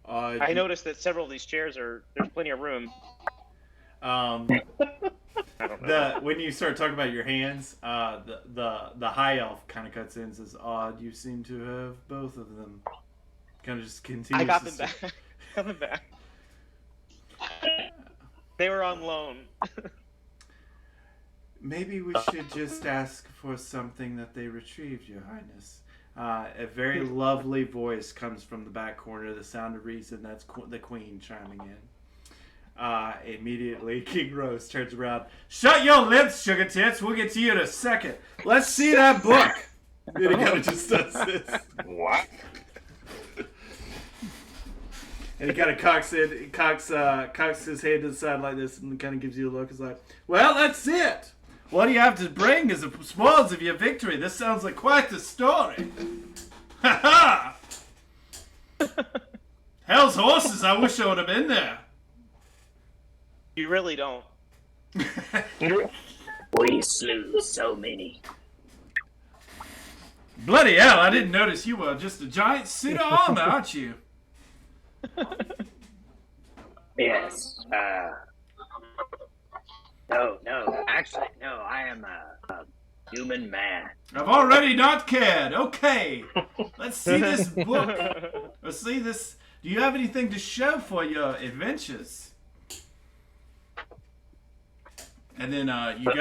I noticed that several of these chairs there's plenty of room. I don't know. When you start talking about your hands, the high elf kind of cuts in and says, "Odd, you seem to have both of them." Kind of just continues. I got them back. Got them back. They were on loan. Maybe we should just ask for something that they retrieved, Your Highness. A very lovely voice comes from the back corner, the sound of reason. That's the Queen chiming in. Immediately, King Rose turns around. "Shut your lips, sugar tits. We'll get to you in a second. Let's see that book." And he kind of just does this. What? And he kind of cocks his head to the side like this and kind of gives you a look. He's like, "Well, that's it. What do you have to bring is the spoils of your victory. This sounds like quite the story." Ha ha! Hell's horses, I wish I would have been there. You really don't. We slew so many. Bloody hell, I didn't notice you were just a giant suit of armor, aren't you? Yes. No. Actually, no. I am a human man. I've already not cared. Okay, let's see this book. Let's see this. Do you have anything to show for your adventures? And then you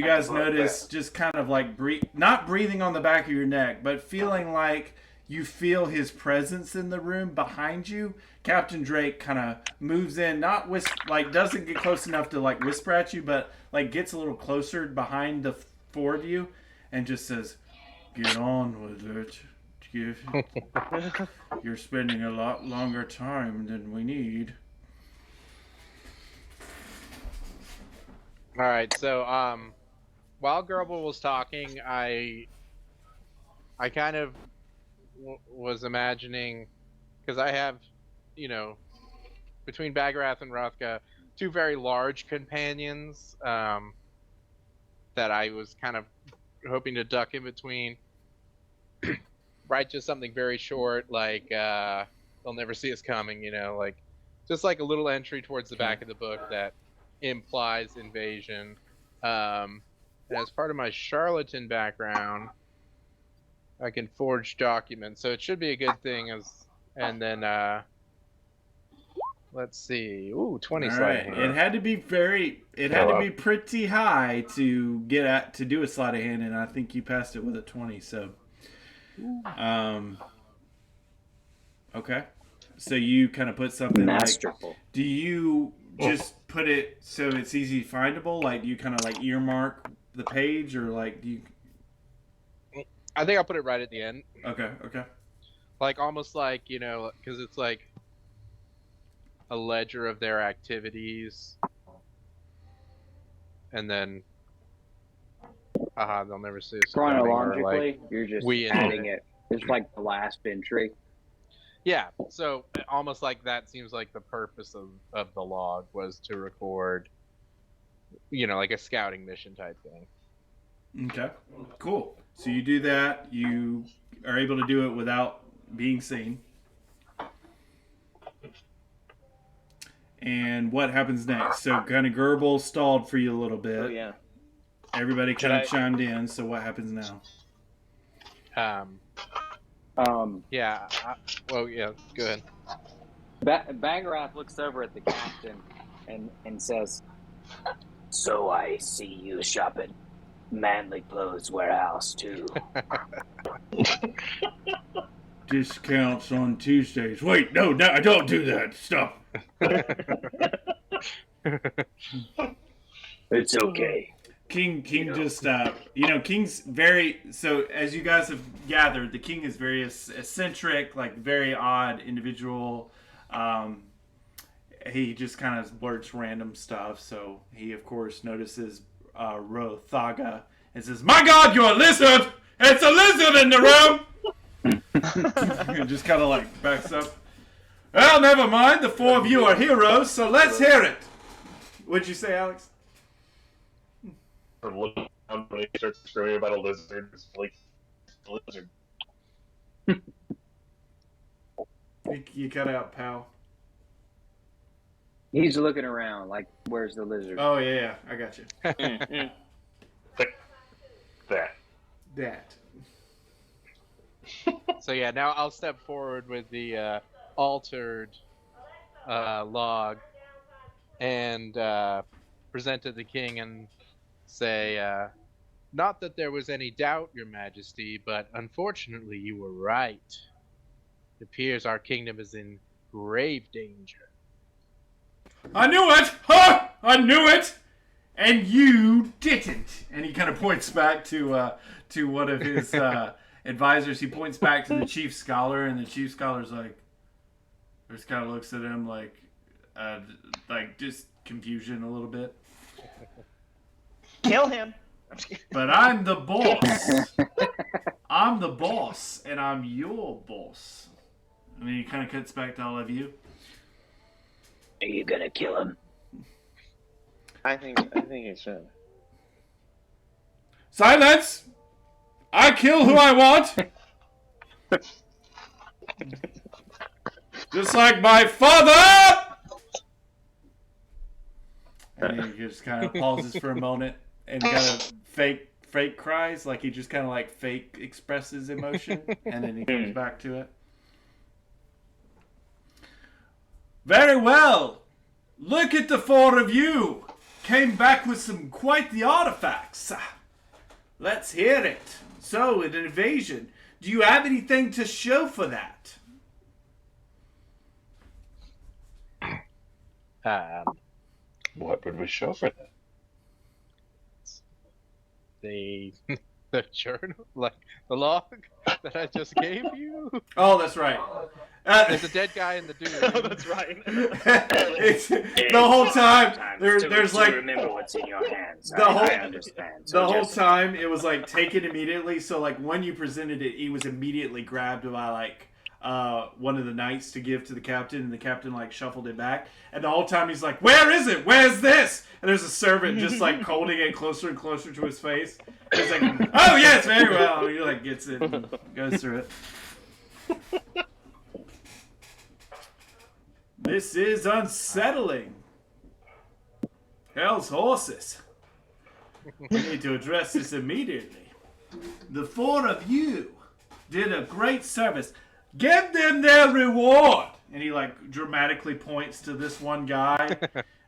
guys notice just kind of like not breathing on the back of your neck, but feeling like you feel his presence in the room behind you. Captain Drake kind of moves in, doesn't get close enough to like whisper at you, but like gets a little closer behind the four of you and just says, "Get on with it. You're spending a lot longer time than we need." All right, so while Gerbil was talking, I kind of was imagining, because I have, between Bagarath and Rothka, two very large companions that I was kind of hoping to duck in between. Write just something very short, like they'll never see us coming, just like a little entry towards the back of the book that implies invasion. As part of my charlatan background, I can forge documents, so it should be a good thing. And then let's see. Ooh, 20 sleight of hand. It had to be pretty high to do a sleight of hand, and I think you passed it with a 20. So, okay. So you kind of put something masterful. Do you just put it so it's easy findable? Like, do you kind of like earmark the page, or like do you? I think I'll put it right at the end. Okay. Like almost like, because it's like a ledger of their activities, and then they'll never see us chronologically. You're just adding it. It's like the last entry. Yeah, so almost like that seems like the purpose of the log was to record, like a scouting mission type thing. Okay, cool. So you do that. You are able to do it without being seen. And what happens next? So kind of Gerbil stalled for you a little bit. Oh, yeah. Everybody kind of chimed in. So what happens now? Yeah. Go ahead. Bagarath looks over at the captain and says, "So I see you shop at Manly Clothes Warehouse too." Discounts on Tuesdays. Wait, no, I don't do that. Stop. It's okay. King just, King's very, so as you guys have gathered, the King is very eccentric, like very odd individual. He just kind of blurts random stuff. So he, of course, notices Rothaga and says, "My God, you're a lizard! It's a lizard in the room!" And just kind of like backs up. "Well, never mind. The four of you are heroes, so let's hear it." What'd you say, Alex? Look down when he starts screaming about a lizard. It's like a lizard. You cut out, pal. He's looking around like, "Where's the lizard?" Oh yeah, I got you. That. So yeah, now I'll step forward with the altered log and present to the king and say, "Not that there was any doubt, Your Majesty, but unfortunately you were right. It appears our kingdom is in grave danger." "I knew it! Ha! I knew it! And you didn't." And he kind of points back to one of his advisors. He points back to the chief scholar, and the chief scholar's like, just kind of looks at him like just confusion a little bit. Kill him. "But I'm the boss. I'm the boss, and I'm your boss." And then he kind of cuts back to all of you. Are you gonna kill him? I think it should. "Silence! I kill who I want. Just like my father!" And he just kind of pauses for a moment and kind of fake cries, like he just kind of like fake expresses emotion, and then he comes back to it. Very well. Look at the 4 of you. Came back with some quite the artifacts. Let's hear it. So, an invasion. Do you have anything to show for that? What would we show for that? The journal, like the log that I just gave you. Oh, that's right. There's a dead guy in the dude. Oh, that's right. It's, the whole time there's like remember what's in your hands. The whole- I understand. So the whole just- time it was like taken immediately. So like when you presented it, he was immediately grabbed by like one of the knights to give to the captain, and the captain like shuffled it back. And the whole time he's like, "Where is it? Where's this?" And there's a servant just like holding it closer and closer to his face. He's like, "Oh yes, very well." And he like gets it and goes through it. This is unsettling. Hell's horses. We need to address this immediately. The 4 of you did a great service. Give them their reward. And he like dramatically points to this one guy,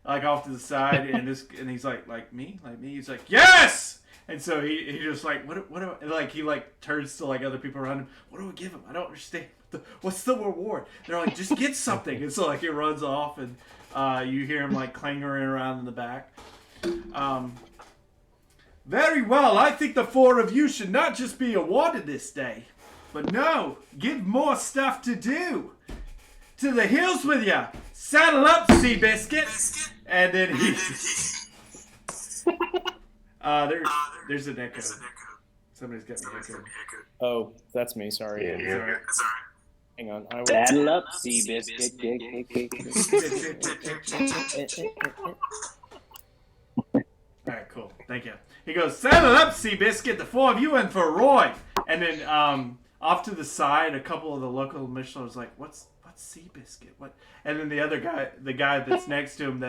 like off to the side, and he's like me. He's like, yes. And so he just like what like he like turns to like other people around him. What do we give him? I don't understand. What's the reward? They're like, just get something. And so like he runs off, and you hear him like clangering around in the back. Very well. I think the 4 of you should not just be awarded this day, but no, give more stuff to do. To the hills with ya. Saddle up, Seabiscuit. And then he. There's an echo. Somebody's got an echo. Oh, that's me. Sorry. Yeah. Hang on. I will... Saddle up, Seabiscuit. Alright, cool. Thank you. He goes, saddle up, Seabiscuit. The 4 of you in for Roy. And then off to the side, a couple of the local Michelin like, what's Seabiscuit? What? And then the other guy, the guy that's next to him,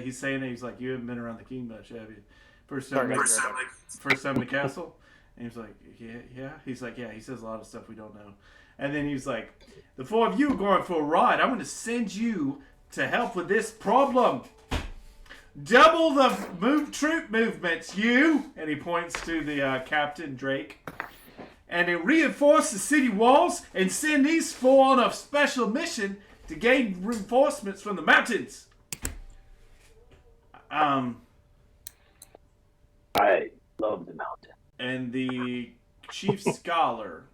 he's saying it, he's like, you haven't been around the king much, have you? First time in the castle? And he's like, yeah. He's like, yeah, he says a lot of stuff we don't know. And then he's like, the 4 of you are going for a ride. I'm going to send you to help with this problem. Double the troop movements, you. And he points to the Captain Drake. And then reinforce the city walls and send these 4 on a special mission to gain reinforcements from the mountains. I love the mountain. And the chief scholar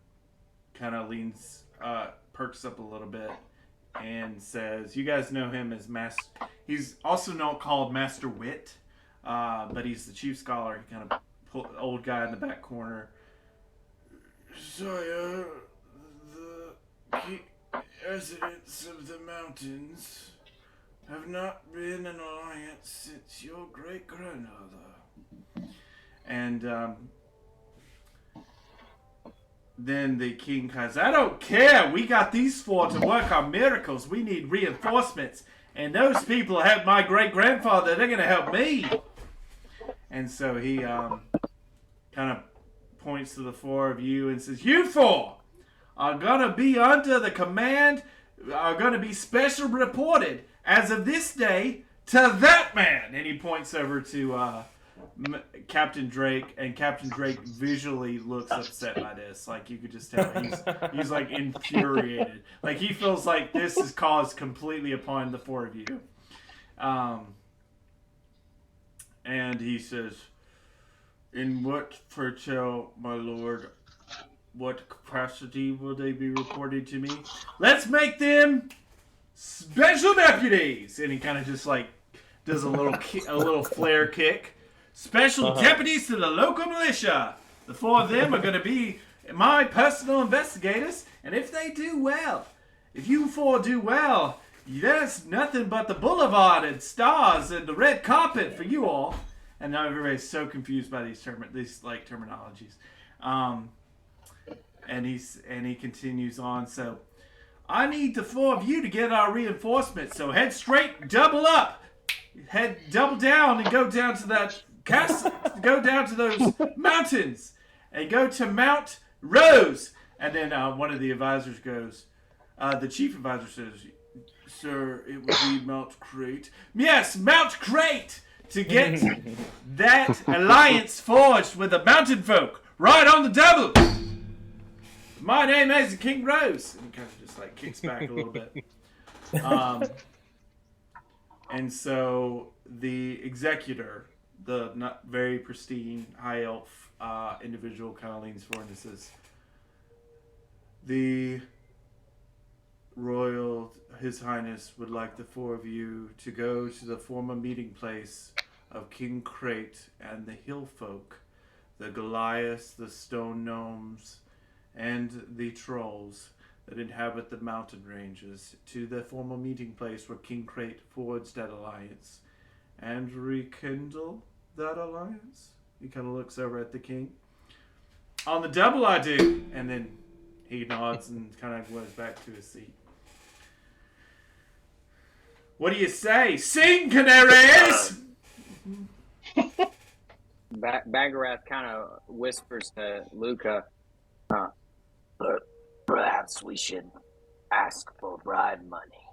kind of perks up a little bit and says, you guys know him as Master. He's also called Master Wit, but he's the chief scholar. He kind of pulled the old guy in the back corner. Sire, the residents of the mountains have not been in alliance since your great-grandfather. And then the king cries, I don't care. We got these 4 to work on miracles. We need reinforcements. And those people help my great-grandfather. They're going to help me. And so he kind of points to the 4 of you and says, you 4 are going to be under the command, are going to be special reported as of this day to that man. And he points over to Captain Drake, and Captain Drake visually looks upset by this. Like, you could just tell he's like infuriated. Like, he feels like this is caused completely upon the 4 of you. And he says, in what foretell, my lord, what capacity will they be reported to me? Let's make them special deputies! And he kind of just like does a little flare kick. Special deputies to the local militia. The 4 of them are going to be my personal investigators, and if they do well, if you 4 do well, there's nothing but the boulevard and stars and the red carpet for you all. And now everybody's so confused by these terminologies. And he continues on. So I need the 4 of you to get our reinforcements. So head straight, double up, head double down, and go down to that castle. Go down to those mountains, and go to Mount Rose. And then one of the advisors goes. The chief advisor says, Sir, it would be Mount Crate. Yes, Mount Crate! To get that alliance forged with the mountain folk. Right on the double! My name is King Rose. And he kind of just like kicks back a little bit. And so the executor, the not very pristine high elf individual, kind of leans forward and says, "The Royal, His Highness would like the four of you to go to the former meeting place of King Crate and the hill folk, the Goliaths, the stone gnomes, and the trolls that inhabit the mountain ranges, to the former meeting place where King Crate forged that alliance, and rekindle that alliance." He kind of looks over at the king. "On the double I do." And then he nods and kind of goes back to his seat. "What do you say? Sing, canaries!" Bagarath kind of whispers to Luca, perhaps we should ask for bribe money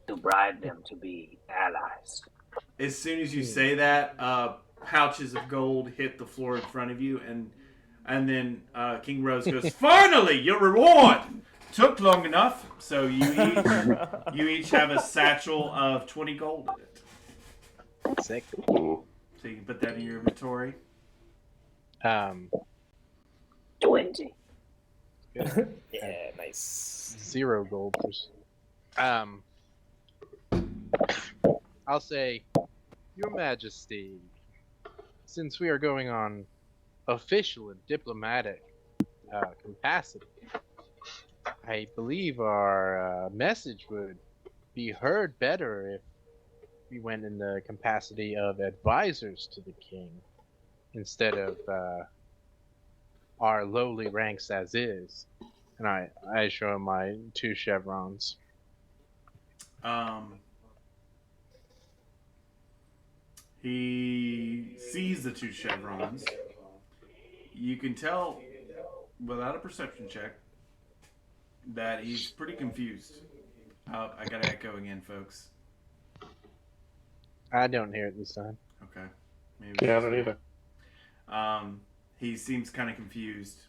to bribe them to be allies. As soon as you say that, pouches of gold hit the floor in front of you, and then King Rose goes, "Finally, your reward! Took long enough." So you each have a satchel of 20 gold in it. Sick. Ooh. So you can put that in your inventory. 20. Yeah, nice. 0 gold. I'll say, Your Majesty, since we are going on official and diplomatic capacity, I believe our message would be heard better if we went in the capacity of advisors to the king instead of our lowly ranks as is. And I show him my 2 chevrons. He sees the 2 chevrons. You can tell without a perception check that he's pretty confused. I got echo again, folks. I don't hear it this time. Okay. Maybe Yeah, I don't either. He seems kind of confused.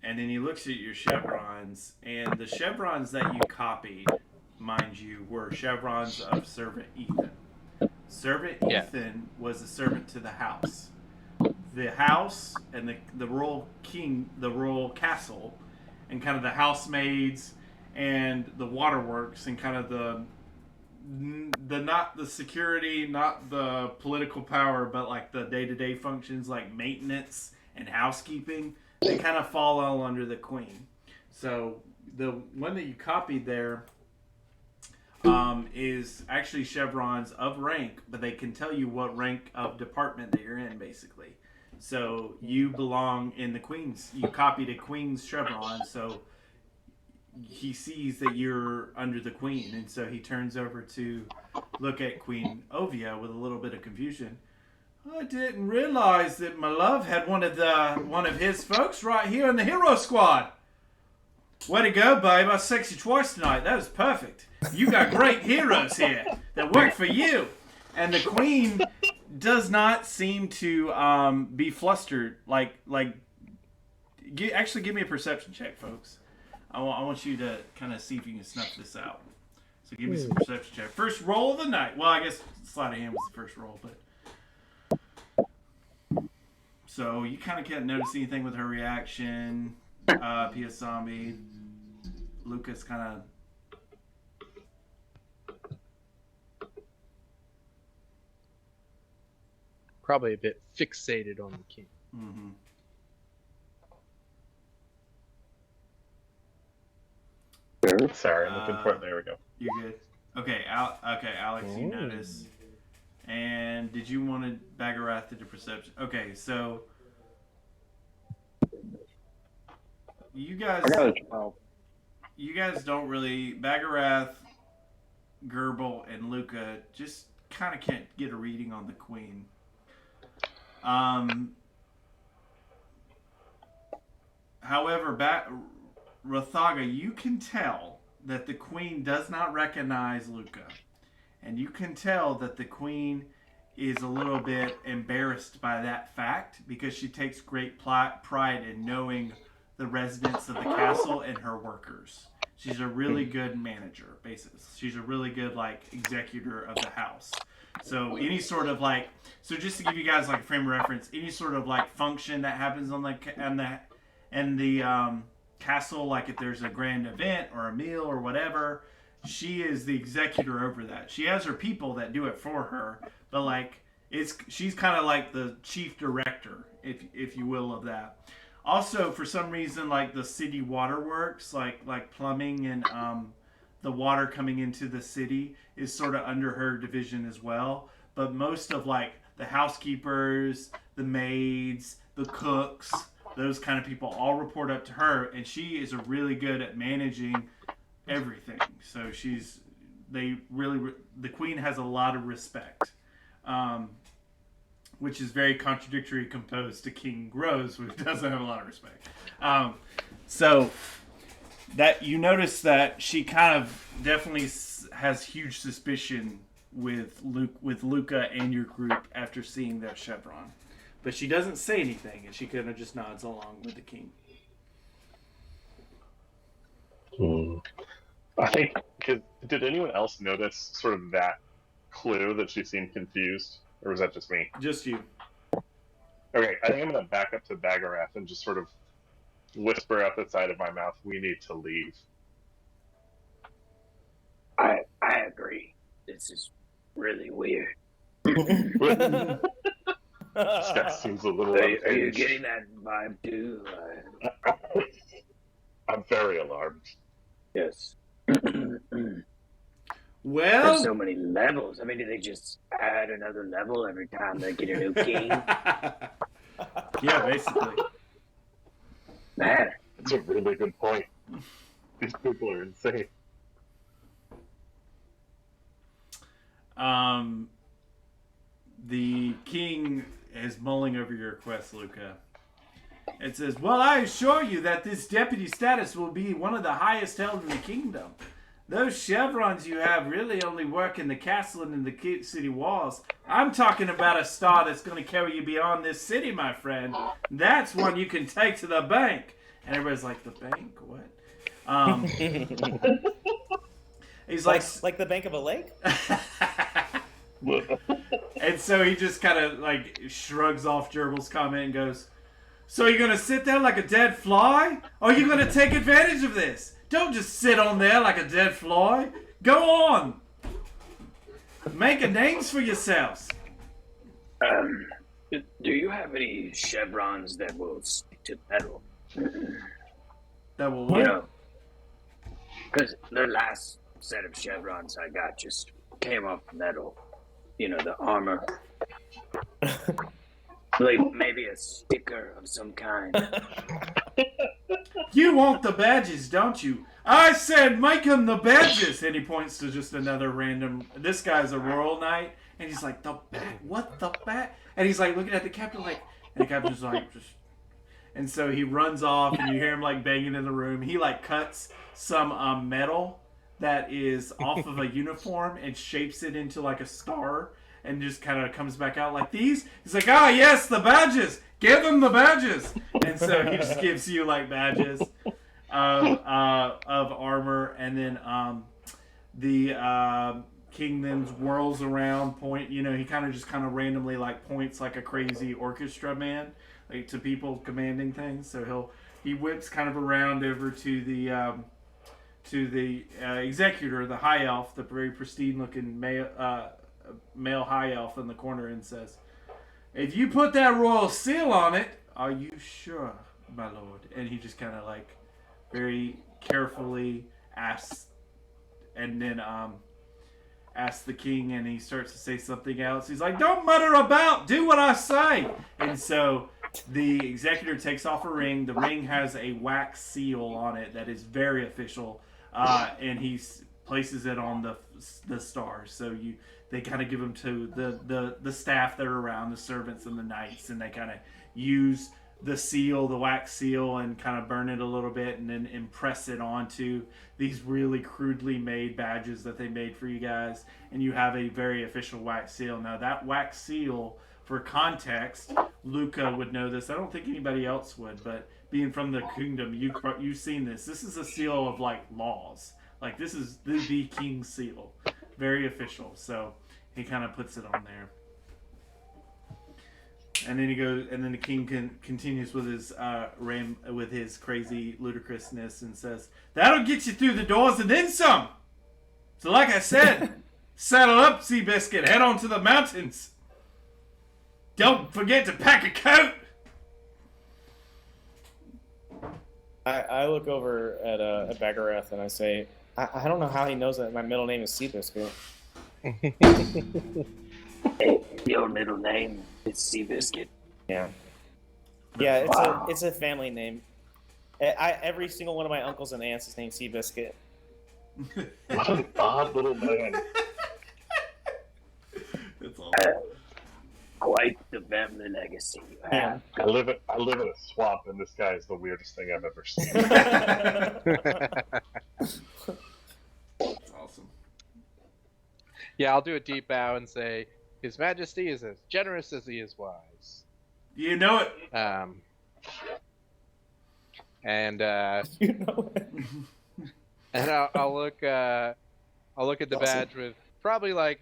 And then he looks at your chevrons, and the chevrons that you copied, mind you, were chevrons of Servant Ethan. Servant Ethan was a servant to the house. The house and the royal king, the royal castle, and kind of the housemaids and the waterworks and kind of the not the security, not the political power, but like the day-to-day functions like maintenance and housekeeping, they kind of fall all under the queen. So the one that you copied there is actually chevrons of rank, but they can tell you what rank of department that you're in, basically. So you belong in the queen's. You copied a queen's chevron, so he sees that you're under the queen, and so he turns over to look at Queen Ovia with a little bit of confusion. "I didn't realize that my love had one of his folks right here in the hero squad. Way to go, babe! I sexed you twice tonight. That was perfect. You got great heroes here that work for you." And the queen does not seem to be flustered. Actually, give me a perception check, folks. I want you to kind of see if you can snuff this out. So give me some perception check. First roll of the night. Well, I guess sleight of hand was the first roll, but so you kind of can't notice anything with her reaction. P.S. Zombie, Lucas kind of Probably a bit fixated on the king. Mm-hmm. Sorry, I'm looking for it. There we go. You're good. Okay, Alex, you notice. And did you want to Bagarath to the perception? Okay, so you guys don't really Bagarath, Gerbil, and Luca just kind of can't get a reading on the queen. However, Rathaga, you can tell that the queen does not recognize Luca. And you can tell that the queen is a little bit embarrassed by that fact because she takes great pride in knowing the residents of the castle and her workers. She's a really good manager, basically. She's a really good, like, executor of the house. So any sort of, like, so just to give you guys, like, a frame of reference, any sort of, like, function that happens on the castle, like if there's a grand event or a meal or whatever, she is the executor over that. She has her people that do it for her, but, like, she's kind of like the chief director, if you will, of that. Also, for some reason, like the city waterworks, like plumbing and the water coming into the city is sort of under her division as well. But most of like the housekeepers, the maids, the cooks, those kind of people all report up to her, and she is really good at managing everything. So the queen has a lot of respect. Which is very contradictory composed to King Rose, which doesn't have a lot of respect. So that you notice that she kind of definitely has huge suspicion with Luca and your group after seeing that chevron, but she doesn't say anything, and she kind of just nods along with the king. I think. Did anyone else notice sort of that clue that she seemed confused? Or was that just me? Just you. Okay, I think I'm going to back up to Bagarath and just sort of whisper out the side of my mouth, we need to leave. I agree. This is really weird. This guy seems a little Are you getting that vibe too? I'm very alarmed. Yes. Well, there's so many levels. I mean, do they just add another level every time they get a new king? Yeah, basically. Man, that's a really good point. These people are insane. The king is mulling over your request, Luca. It says, well, I assure you that this deputy status will be one of the highest held in the kingdom. Those chevrons you have really only work in the castle and in the city walls. I'm talking about a star that's going to carry you beyond this city, my friend. That's one you can take to the bank. And everybody's like, the bank? What? He's like the bank of a lake? And so he just kind of like shrugs off Gerbil's comment and goes, so you're going to sit there like a dead fly? Or are you going to take advantage of this? Don't just sit on there like a dead fly. Go on. Make a names for yourselves. Do you have any chevrons that will stick to metal? That will what? You know, because the last set of chevrons I got just came off metal. You know, the armor. Like maybe a sticker of some kind. You want the badges, don't you? I said make them the badges. And he points to just another random... This guy's a royal knight. And he's like, the bat? What the bat? And he's like looking at the captain like... And the captain's like... just. And so he runs off and you hear him like banging in the room. He like cuts some metal that is off of a uniform and shapes it into like a star. And just kind of comes back out like these. He's like, yes, the badges. Give them the badges. And so he just gives you like badges of armor. And then the king then whirls around, he kind of randomly like points like a crazy orchestra man like to people commanding things. So he whips kind of around over to the executor, the high elf, the very pristine looking male high elf in the corner, and says, if you put that royal seal on it, are you sure, my lord? And he just kind of like very carefully asks, and then asks the king, and he starts to say something else. He's like, don't mutter about, do what I say. And so the executor takes off a ring. The ring has a wax seal on it that is very official, and he places it on the stars. So they kind of give them to the staff that are around, the servants and the knights, and they kind of use the seal, the wax seal, and kind of burn it a little bit and then impress it onto these really crudely made badges that they made for you guys. And you have a very official wax seal. Now, that wax seal, for context, Luca would know this. I don't think anybody else would, but being from the kingdom, you've seen this. This is a seal of, like, laws. Like, this is the king's seal. Very official. So he kind of puts it on there. And then he goes, and then the king continues with his with his crazy ludicrousness and says, "That'll get you through the doors and then some. So, like I said, saddle up, Seabiscuit, head on to the mountains. Don't forget to pack a coat." I look over at Bagarath and I say, I don't know how he knows that my middle name is Seabiscuit. Your middle name is Seabiscuit. Yeah. Yeah, it's a family name. Every single one of my uncles and aunts is named Seabiscuit. What an odd little man. That's awesome. Quite the family legacy you have. I live in a swamp, and this guy is the weirdest thing I've ever seen. That's awesome. Yeah, I'll do a deep bow and say, His Majesty is as generous as he is wise. You know it. And You know it. and I'll look at the badge with probably like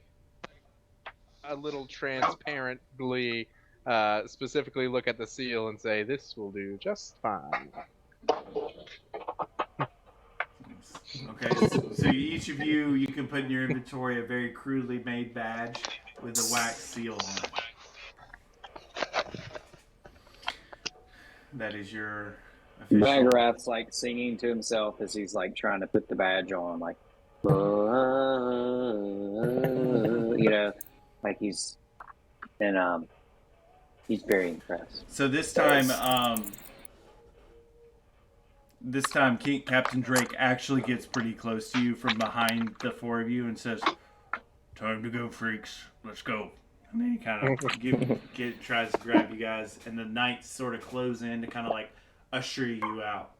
a little transparently, specifically look at the seal and say, "This will do just fine." Okay, so each of you can put in your inventory a very crudely made badge with a wax seal on it. That is your official. Bagarath's like singing to himself as he's like trying to put the badge on, like, you know, like he's very impressed. So this time, Captain Drake actually gets pretty close to you from behind the four of you and says, "Time to go, freaks. Let's go." And then he kind of tries to grab you guys, and the knights sort of close in to kind of like usher you out.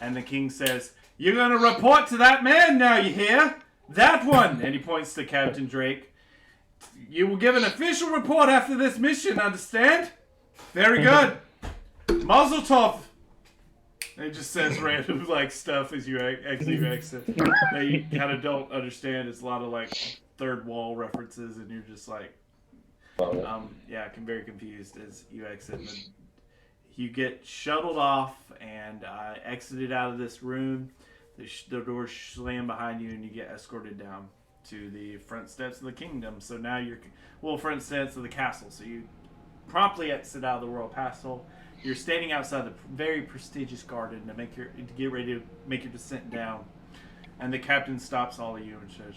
And the king says, "You're going to report to that man now, you hear? That one!" And he points to Captain Drake. "You will give an official report after this mission, understand? Very good. Mazel tov." And it just says random like stuff as you exit that you kind of don't understand. It's a lot of like third wall references, and you're just like, very confused as you exit. And you get shuttled off and exited out of this room. The doors slam behind you, and you get escorted down to the front steps of the kingdom. So now front steps of the castle. So you promptly exit out of the royal castle. You're standing outside the very prestigious garden to get ready to make your descent down. And the captain stops all of you and says,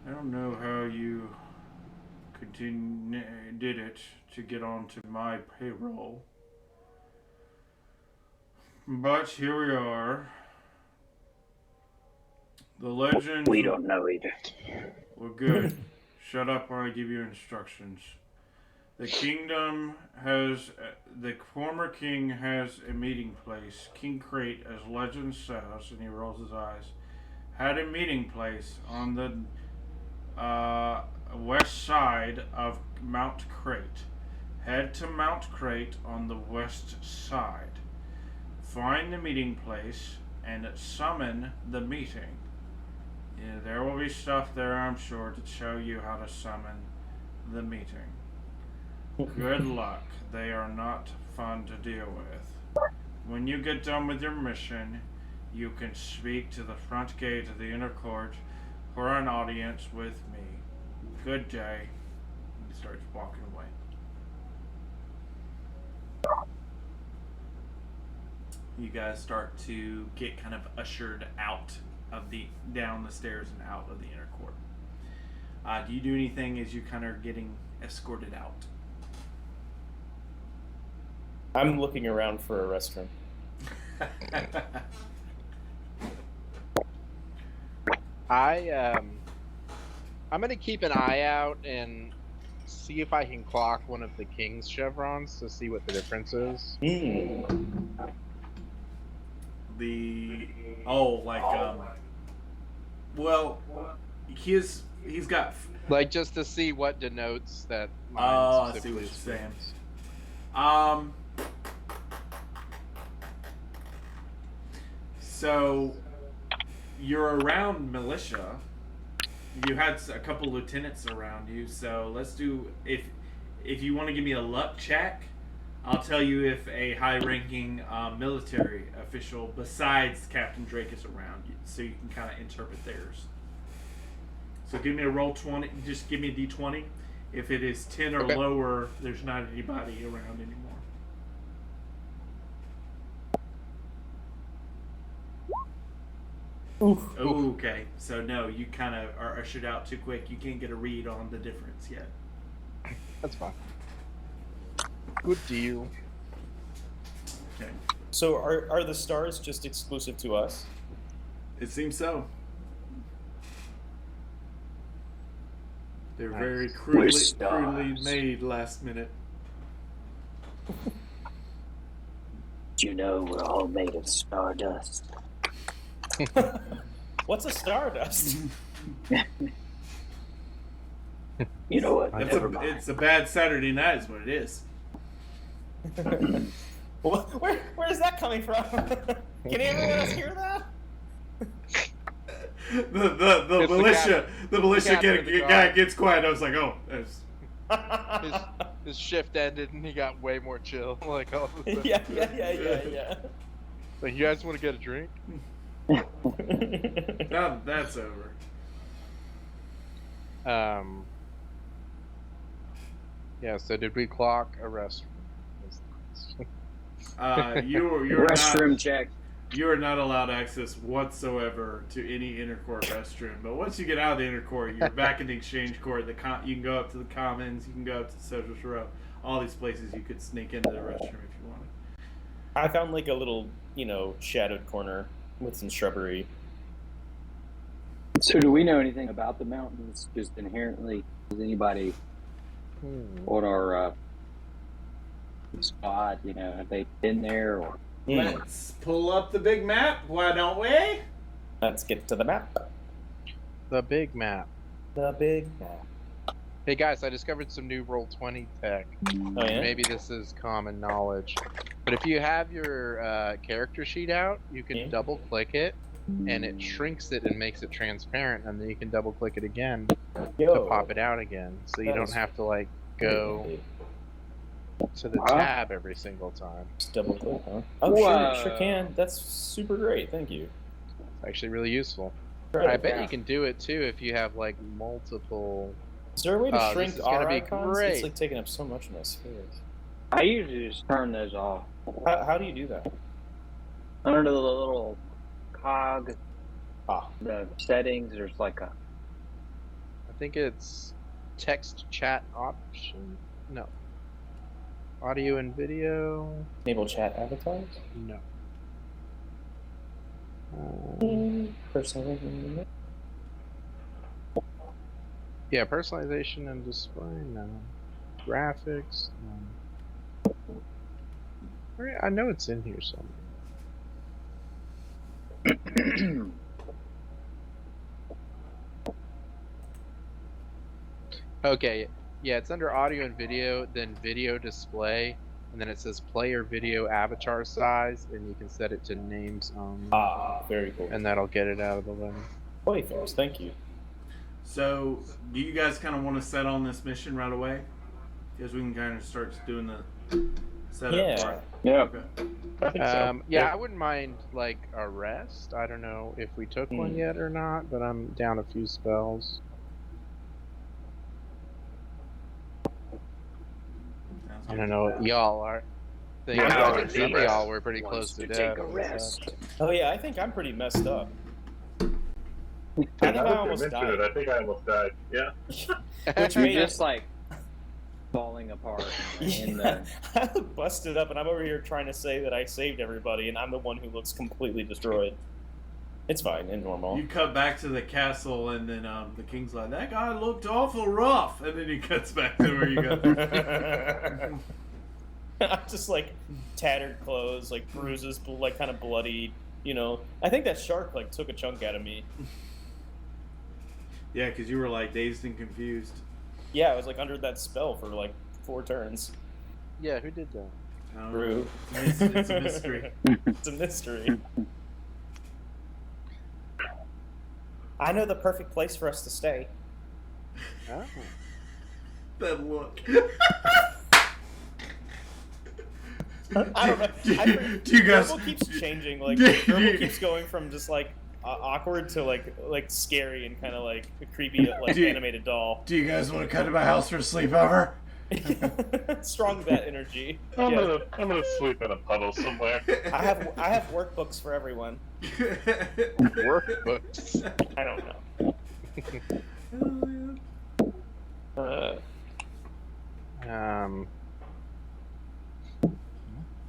"I don't know how you did it to get onto my payroll, but here we are. The legend..." We don't know either. "Well, good. Shut up while I give you instructions. The former king has a meeting place. King Crate, as legend says," and he rolls his eyes, "had a meeting place on the west side of Mount Crate. Head to Mount Crate on the west side. Find the meeting place and summon the meeting. Yeah, there will be stuff there, I'm sure, to show you how to summon the meeting. Good luck. They are not fun to deal with. When you get done with your mission, you can speak to the front gate of the inner court for an audience with me. Good day." He starts walking away. You guys start to get kind of ushered out of down the stairs and out of the inner court. Do you do anything as you kind of are getting escorted out? I'm looking around for a restroom. I'm gonna keep an eye out and see if I can clock one of the king's chevrons to see what the difference is. Well, he's got. Like just to see what denotes that. I see what you're saying. So you're around militia. You had a couple lieutenants around you, so let's do if you want to give me a luck check, I'll tell you if a high-ranking military official besides Captain Drake is around you, so you can kind of interpret theirs. So give me a roll 20. Just give me a d20. If it is 10 or lower, there's not anybody around anymore. Oof. Oh, okay. So no, you kind of are ushered out too quick. You can't get a read on the difference yet. That's fine. Good deal. Okay. So are the stars just exclusive to us? It seems so. They're very crudely made last minute. Do you know we're all made of stardust? What's a stardust? You know what? It's a bad Saturday night is what it is. Where is that coming from? Can anyone else hear that? The militia guy gets quiet. I was like, oh, there's... his shift ended and he got way more chill. Like all of a sudden. Yeah. Like, you guys want to get a drink? Now that's over. Yeah. So did we clock a restroom? You're restroom not, check. You are not allowed access whatsoever to any intercourt restroom. But once you get out of the intercourt, you're back in the exchange court. You can go up to the commons. You can go up to Socialist Row. All these places you could sneak into the restroom if you wanted. I found like a little, shadowed corner with some shrubbery. So do we know anything about the mountains just inherently? Does anybody on our spot, have they been there or? Let's pull up the big map, why don't we? Let's get to the map. The big map. The big map. Hey guys, I discovered some new Roll20 tech. Oh yeah? Maybe this is common knowledge. But if you have your character sheet out, you can double click it and it shrinks it and makes it transparent, and then you can double click it again to pop it out again. So you don't have to go to the tab every single time. Just double click, huh? Oh, sure can. That's super great. Thank you. It's actually really useful. Right. I bet you can do it too if you have multiple. Is there a way to shrink our be icons? great. It's like taking up so much of my space. I usually just turn those off. How do you do that? Under the little cog, the settings, there's like a. I think it's text chat option. No. Audio and video. Enable chat avatars? No. Personalization. Yeah, personalization and display. No. Graphics. No. I know it's in here somewhere. Okay. Yeah, it's under audio and video, then video display, and then it says player video avatar size, and you can set it to names only. Very cool. And that'll get it out of the way. Playfairs, thank you. So, do you guys kind of want to set on this mission right away? Because we can kind of start doing the setup part. Yeah. Okay. I think so. Yeah, I wouldn't mind a rest. I don't know if we took one yet or not, but I'm down a few spells. I don't know. Y'all are. I think y'all were pretty close to death. Take a rest. Oh yeah, I think I'm pretty messed up. I think I almost died. I think I almost died. Yeah. Which You're made just falling apart. I busted up, and I'm over here trying to say that I saved everybody, and I'm the one who looks completely destroyed. It's fine and normal. You cut back to the castle, and then the king's like, "That guy looked awful rough," and then he cuts back to where you got. I'm just like tattered clothes, like bruises, like kind of bloody. You know, I think that shark like took a chunk out of me. Yeah, because you were like dazed and confused. Yeah, I was like under that spell for like 4 turns. Yeah, who did that? Brew. It's a mystery. It's a mystery. I know the perfect place for us to stay. Oh. That look. I don't know. Do you guys? Verbal keeps changing. Like verbal keeps going from just like awkward to like scary and kind of like a creepy like animated doll. Do you guys want to come to my house for a sleepover? Strong bet energy. I'm gonna sleep in a puddle somewhere. I have workbooks for everyone. Workbooks. I don't know.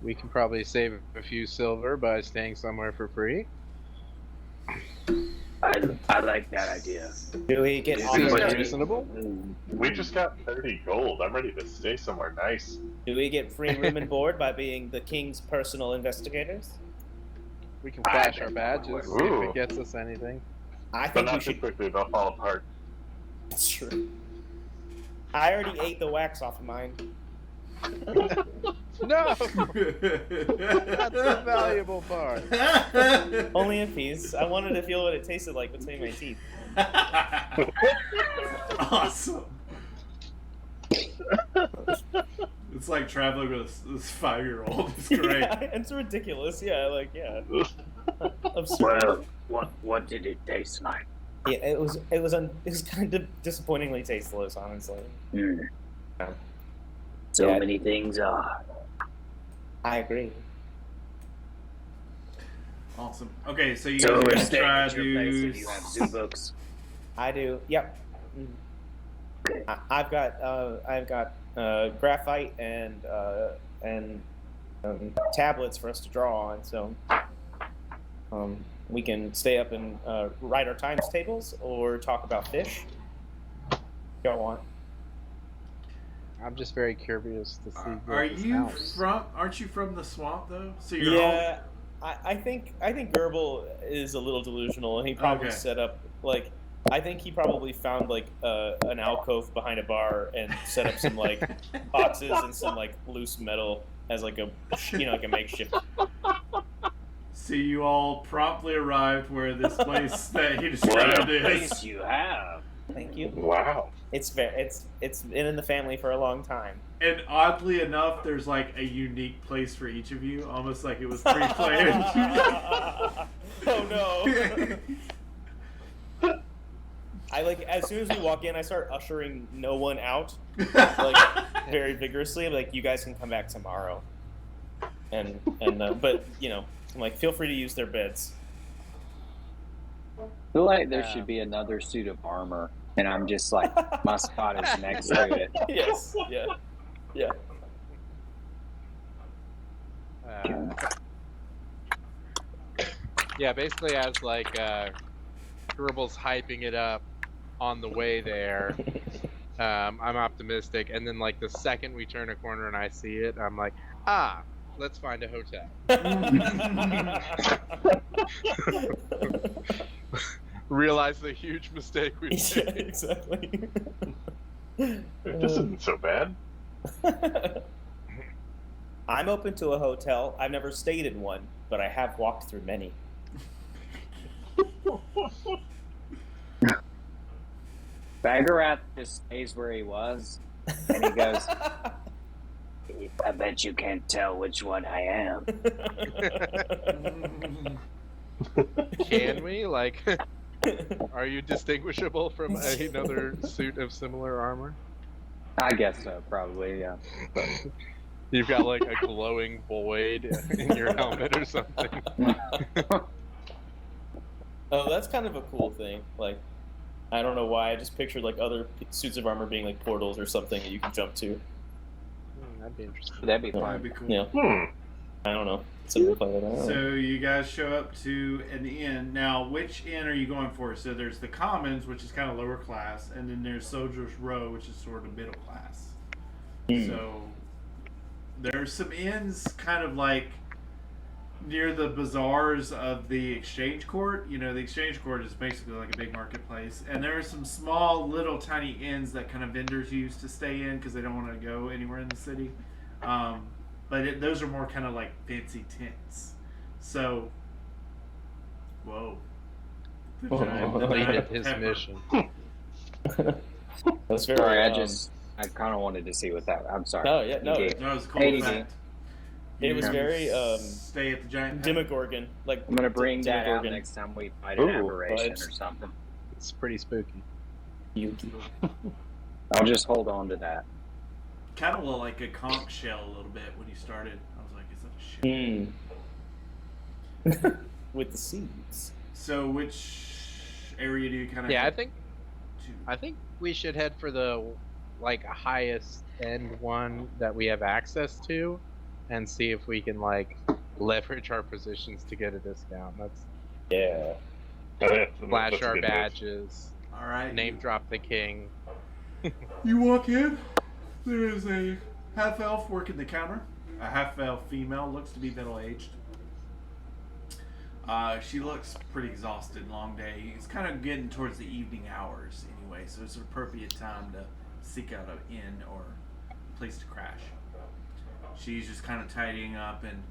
We can probably save a few silver by staying somewhere for free. I like that idea. Do we get Seems offered? reasonable. We just got 30 gold. I'm ready to stay somewhere nice. Do we get free room and board by being the king's personal investigators? We can flash our badges, see if Ooh. it gets us anything. I But think we not too should. quickly, they'll fall apart. That's true. I already ate the wax off of mine. No! That's the valuable part. Only a piece. I wanted to feel what it tasted like between my teeth. Awesome. It's like traveling with this 5-year-old. It's great. Yeah, it's ridiculous. Yeah, like absurd. Well, what did it taste like? Yeah, it was kind of disappointingly tasteless, honestly. Mm. So Yeah. many things are. I agree. Awesome. Okay, so you So guys are we're gonna staying try at your place to. if you have zoo books. I do. Yep. Okay. I've got graphite and tablets for us to draw on, so we can stay up and write our times tables or talk about fish. Go on. I'm just very curious to see. Are this you house. from? Aren't you from the swamp though? So you're Yeah, I think Gerbil is a little delusional, and he probably Okay. set up like. I think he probably found like an alcove behind a bar and set up some like boxes and some like loose metal as like a like a makeshift. So you all promptly arrived where this place that he described is. Place you have. Thank you. Wow. It's been in the family for a long time. And oddly enough, there's like a unique place for each of you, almost like it was pre-planned. Oh no. I like as soon as we walk in, I start ushering no one out, like very vigorously. Like you guys can come back tomorrow, and but I'm like feel free to use their beds. I feel like there should be another suit of armor, and I'm just like, my spot is next to it. Yes, yeah. Yeah, basically as like Gerbil's hyping it up on the way there, I'm optimistic, and then like the second we turn a corner and I see it, I'm like, let's find a hotel. Realize the huge mistake we made. Yeah, exactly. This isn't so bad. I'm open to a hotel. I've never stayed in one, but I have walked through many. Bagarath just stays where he was, and he goes, I bet you can't tell which one I am. Can we? Like, are you distinguishable from another suit of similar armor? I guess so, probably, yeah. You've got like a glowing void in your helmet or something. Oh, that's kind of a cool thing. Like, I don't know why. I just pictured like other suits of armor being like portals or something that you can jump to. That'd be interesting. That'd be That'd fun. be cool. Yeah, I don't know. Something fun like that. So you guys show up to an inn. Now, which inn are you going for? So there's the Commons, which is kind of lower class, and then there's Soldier's Row, which is sort of middle class. So there's some inns kind of like near the bazaars of the Exchange Court. You know, the Exchange Court is basically like a big marketplace. And there are some small, little, tiny inns that kind of vendors use to stay in because they don't want to go anywhere in the city. But those are more kind of like fancy tents. So, whoa. Completed his mission. That's very. Sorry, I kind of wanted to see what that. I'm sorry. No, yeah, no. Okay. That was a cool ADD. fact. It was very Stay at the giant. Demogorgon. Like I'm gonna bring that out Demogorgon. next time we fight an Ooh, aberration vibes. or something. It's pretty spooky. Yuki. I'll just hold on to that. Kind of looked like a conch shell a little bit when you started. I was like, is that a shell? With the seeds. So which area do you kind of? Yeah, I think we should head for the like highest end one that we have access to, and see if we can like leverage our positions to get a discount. That's Yeah. flash That's a our good move. badges, All right. name drop the king. You walk in. There is a half elf working the counter. A half elf female, looks to be middle aged. She looks pretty exhausted. Long day. It's kind of getting towards the evening hours anyway, so it's an appropriate time to seek out an inn or a place to crash. She's just kind of tidying up and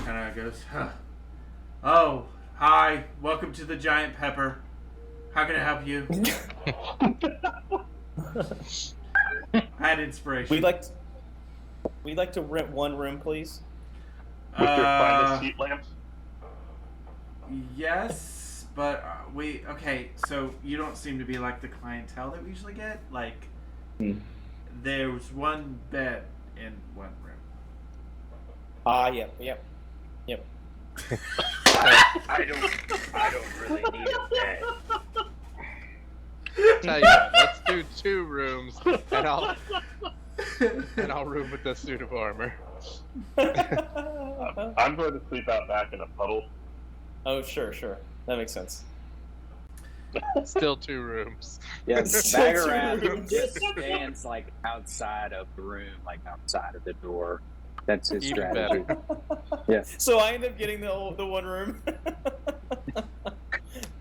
kind of goes, huh. Oh, hi. Welcome to the Giant Pepper. How can I help you? I had inspiration. We'd like to rent one room, please. With your finest heat lamps. Yes, but okay, so you don't seem to be like the clientele that we usually get. Like, there's one bed in one room. Yep. I don't really need a bed. Tell you what, let's do 2 rooms, and I'll room with the suit of armor. I'm going to sleep out back in a puddle. Oh, sure. That makes sense. Still 2 rooms. Yes, Still two Bagarath rooms. just stands like outside of the room, like outside of the door. That's his Even strategy. better. Yeah. So I end up getting the one room.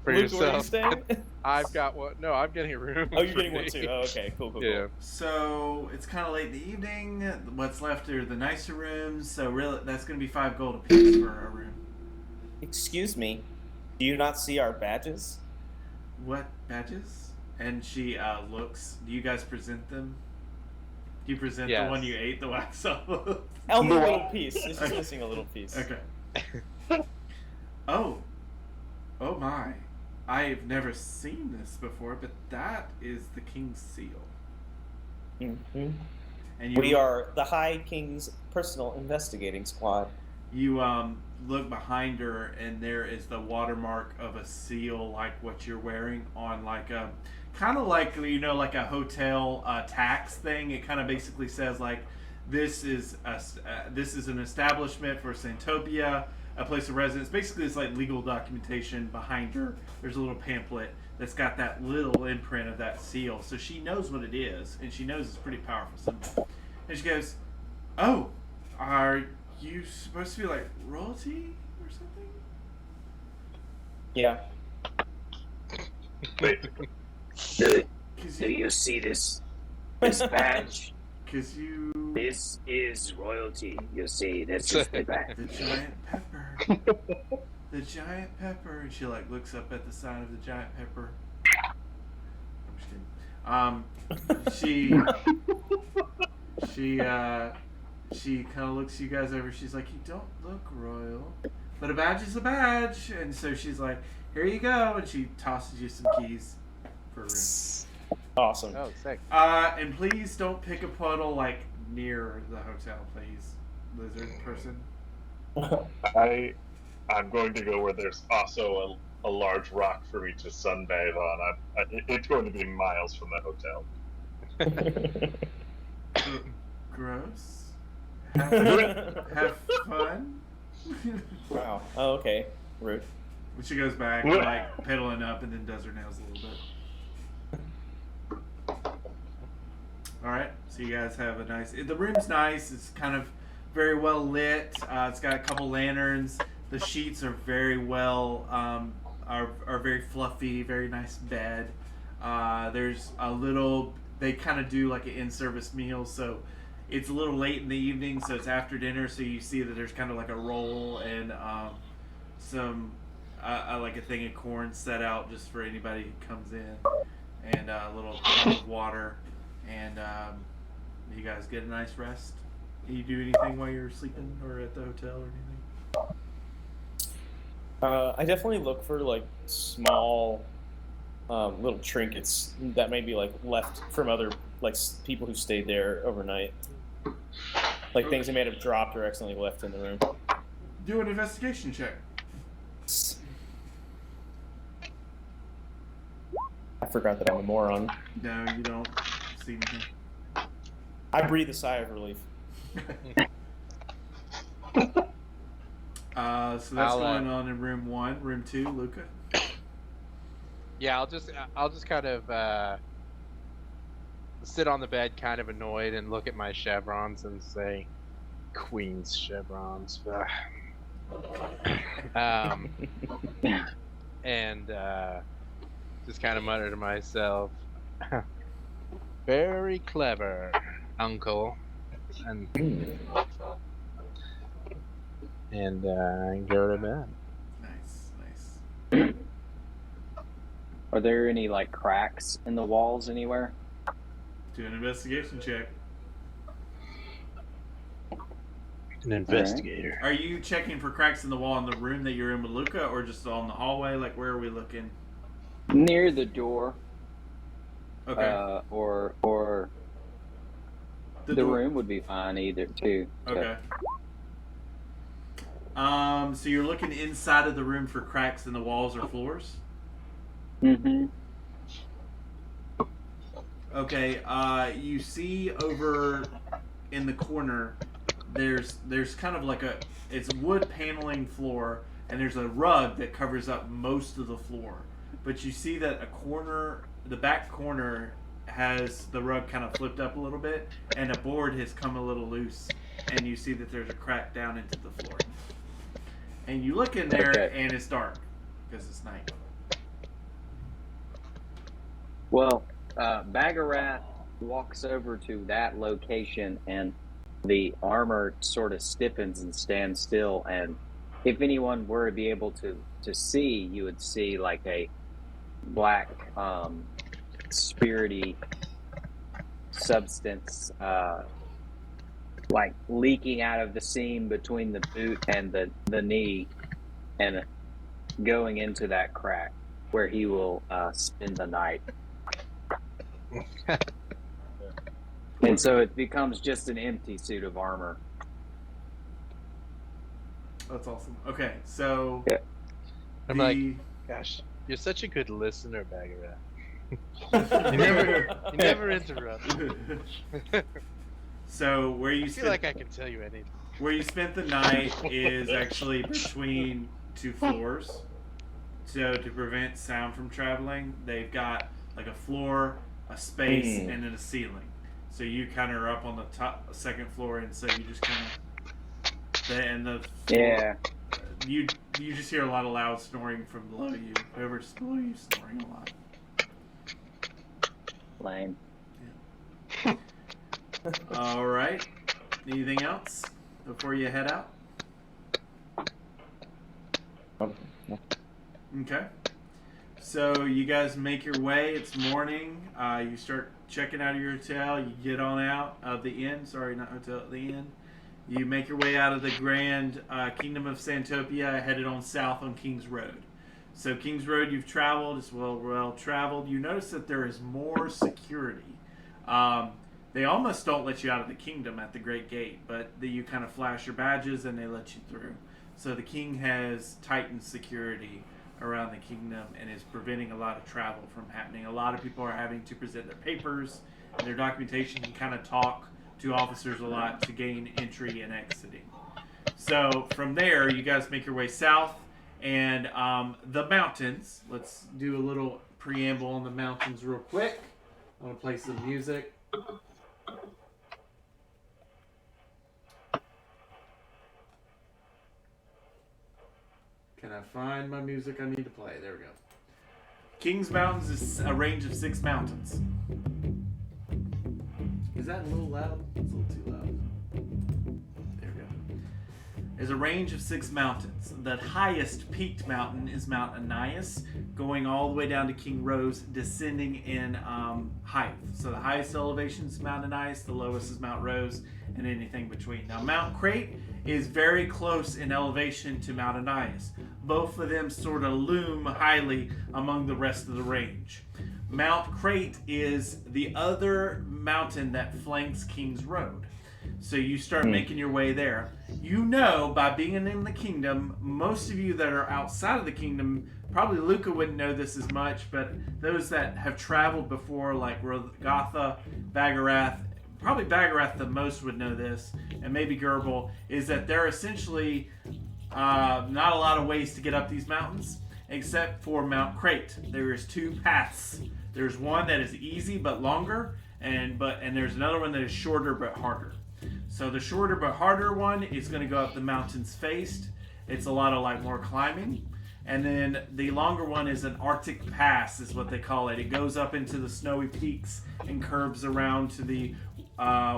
For Luke, where are you yourself. staying? I've got one. No, I'm getting a room. Oh, you're for getting one me. too. Oh, okay, cool. Yeah. So it's kind of late in the evening. What's left are the nicer rooms. So really, that's going to be 5 gold apiece for a room. Excuse me, do you not see our badges? What badges? And she looks. Do you guys present them? Do you present Yes. the one you ate the wax off of? Only a little piece. It's just missing a little piece. Okay. Oh my. I've never seen this before, but that is the King's Seal. Mm-hmm. And We are the High King's personal investigating squad. You look behind her, and there is the watermark of a seal, like what you're wearing on, like a kind of like like a hotel tax thing. It kind of basically says like this is an establishment for Santopia, a place of residence. Basically, it's like legal documentation behind her. There's a little pamphlet that's got that little imprint of that seal, so she knows what it is, and she knows it's a pretty powerful symbol. And she goes, "Oh, are you supposed to be like royalty or something?" Yeah. Basically. Do you see this badge? Because you... This is royalty. You see, this is the badge. The giant pepper. The giant pepper. And she like looks up at the sign of the giant pepper. I'm just kidding. She kind of looks you guys over. She's like, you don't look royal, but a badge is a badge. And so she's like, here you go. And she tosses you some keys for a room. Awesome. Oh, sick. And please don't pick a puddle like near the hotel, please, lizard person. I'm going to go where there's also a large rock for me to sunbathe on. It's going to be miles from the hotel. Gross. Have fun. Wow. Oh, okay. Rude. But she goes back, like, pedaling up and then does her nails a little bit. Alright, so you guys have a nice... The room's nice. It's kind of very well lit. It's got a couple lanterns. The sheets are very well... are very fluffy, very nice bed. There's a little... They kind of do like an in-service meal, so it's a little late in the evening, so it's after dinner, so you see that there's kind of like a roll and some... like a thing of corn set out just for anybody who comes in, and a little cup of water, and you guys get a nice rest. Do you do anything while you're sleeping or at the hotel or anything? I definitely look for like small little trinkets that may be like left from other like people who stayed there overnight, like things they may have dropped or accidentally left in the room. Do an investigation check. I forgot that I'm a moron. No, you don't see anything. I breathe a sigh of relief. So that's going on in room 1. Room 2, Luca. Yeah, I'll just kind of sit on the bed, kind of annoyed, and look at my chevrons and say, "Queen's chevrons." And just kind of mutter to myself, "Very clever, Uncle," and go to bed. Nice. Are there any like cracks in the walls anywhere? Do an investigation check. An investigator. Are you checking for cracks in the wall in the room that you're in with Luca, or just on the hallway? Like, where are we looking? Near the door. Okay. Or the door. room would be fine either too. Okay. So you're looking inside of the room for cracks in the walls or floors? Mm-hmm. Okay. You see over in the corner, there's kind of like it's wood paneling floor, and there's a rug that covers up most of the floor. But you see that the back corner has the rug kind of flipped up a little bit, and a board has come a little loose, and you see that there's a crack down into the floor. And you look in there, and it's dark because it's night. Well, Bagarath walks over to that location, and the armor sort of stiffens and stands still. And if anyone were to be able to see, you would see like a black, spirity substance, like leaking out of the seam between the boot and the knee, and going into that crack where he will spend the night. And so it becomes just an empty suit of armor. That's awesome. Okay, so Yeah. I'm like, gosh, you're such a good listener, Bagarath. you never interrupt. So where you I feel like I can tell you anything. where you spent the night is actually between 2 floors. So to prevent sound from traveling, they've got like a floor, a space, and then a ceiling. So you kind of are up on the top, second floor, and so you just kind of you just hear a lot of loud snoring from below you. Whoever's below you snoring a lot. Lame. Yeah. All right. Anything else before you head out? Okay. So you guys make your way. It's morning. You start checking out of your hotel. You get on out of the inn. Sorry, not hotel, the inn. You make your way out of the Grand Kingdom of Santopia, headed on south on King's Road. So King's Road, you've traveled. It's well traveled. You notice that there is more security. They almost don't let you out of the kingdom at the Great Gate, but you kind of flash your badges and they let you through. So the king has tightened security around the kingdom and is preventing a lot of travel from happening. A lot of people are having to present their papers and their documentation and kind of talk to officers a lot to gain entry and exiting. So from there, you guys make your way south, and the mountains. Let's do a little preamble on the mountains real quick. I'm gonna play some music. Can I find my music I need to play? There we go. Kings Mountains is a range of 6 mountains. Is that a little loud? It's a little too loud. There we go. There's a range of 6 mountains. The highest peaked mountain is Mount Anais, going all the way down to King Rose, descending in height. So the highest elevation is Mount Anais, the lowest is Mount Rose, and anything between. Now Mount Crate is very close in elevation to Mount Anais. Both of them sort of loom highly among the rest of the range. Mount Crate is the other mountain that flanks King's Road. So you start making your way there. You know, by being in the kingdom, most of you that are outside of the kingdom, probably Luca wouldn't know this as much, but those that have traveled before, like Rothatha, Bagarath, probably Bagarath the most would know this, and maybe Gerbil, is that there are essentially not a lot of ways to get up these mountains, except for Mount Crate. There is 2 paths. There's one that is easy but longer, and there's another one that is shorter but harder. So the shorter but harder one is going to go up the mountain's face. It's a lot of more climbing. And then the longer one is an Arctic Pass, is what they call it. It goes up into the snowy peaks and curves around to the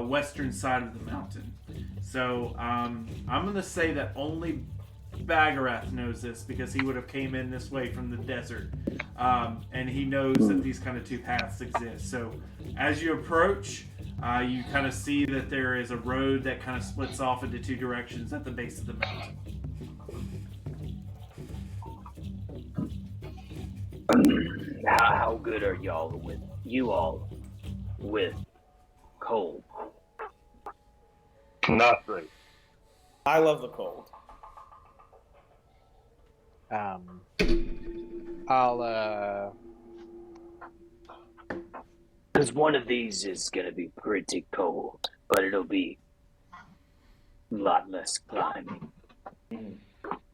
western side of the mountain. So I'm going to say that only Bagarath knows this, because he would have came in this way from the desert, and he knows that these kind of 2 paths exist. So as you approach, you kind of see that there is a road that kind of splits off into 2 directions at the base of the mountain. How good are you all with cold? Not great. I love the cold. I'll Because one of these is gonna be pretty cold, but it'll be a lot less climbing.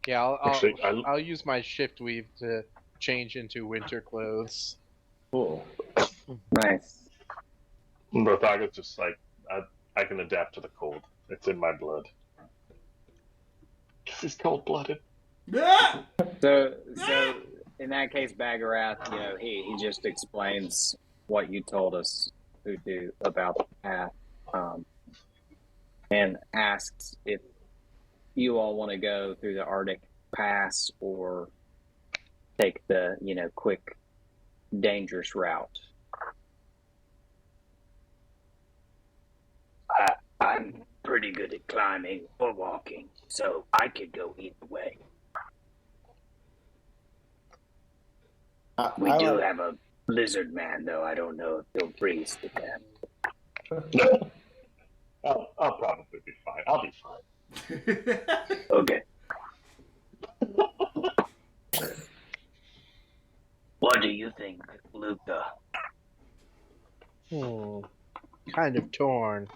yeah, Actually, I'll use my shift weave to change into winter clothes. Cool. Nice. Rothaga's just like, I can adapt to the cold. It's in my blood. This is cold-blooded. Ah! So in that case, Bagarath, he just explains what you told us to do about the path, and asks if you all want to go through the Arctic Pass or take the quick, dangerous route. I'm pretty good at climbing or walking, so I could go either way. We do have a lizard man, though. I don't know if he'll freeze to death. I'll probably be fine. I'll be fine. Okay. What do you think, Luca? Kind of torn.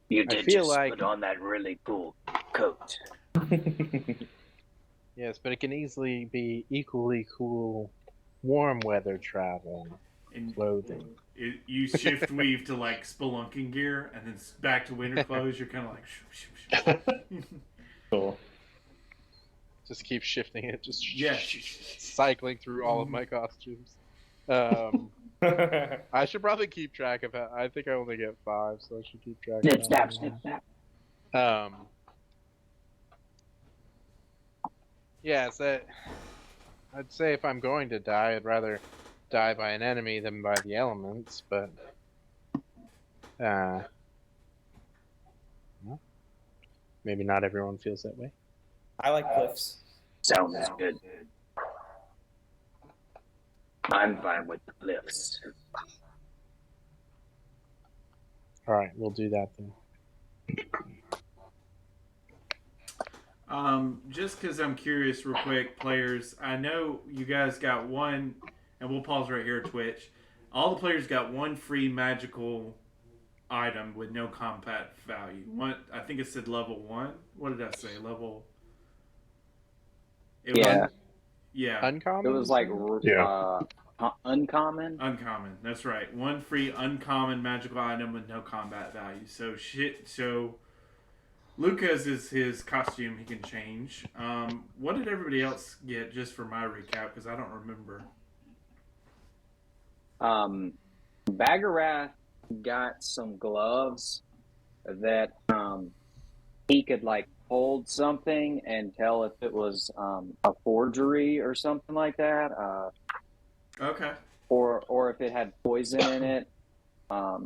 You did feel just like- put on that really cool coat. Yes, but it can easily be equally cool warm weather travel And clothing. you shift weave to spelunking gear, and then back to winter clothes. You're kind of like, shoo. Cool. Just keep shifting it, just Yeah. cycling through all of my costumes. I should probably keep track of it. I think I only get 5, so I should keep track of Snip, snap, that. snip, snap. Yeah, I'd say if I'm going to die, I'd rather die by an enemy than by the elements, but well, maybe not everyone feels that way. I like cliffs. Sounds good. I'm fine with the cliffs. Alright, we'll do that then. Just because I'm curious, real quick, players, I know you guys got one, and we'll pause right here, Twitch. All the players got one free magical item with no combat value. I think it said level 1. What did I say? Level. Yeah. Yeah. Uncommon? It was like Yeah. uncommon. Uncommon. That's right. One free uncommon magical item with no combat value. So Lucas is his costume he can change. What did everybody else get, just for my recap, because I don't remember. Bagarath got some gloves that he could like hold something and tell if it was a forgery or something like that. Okay. Or if it had poison in it. I'd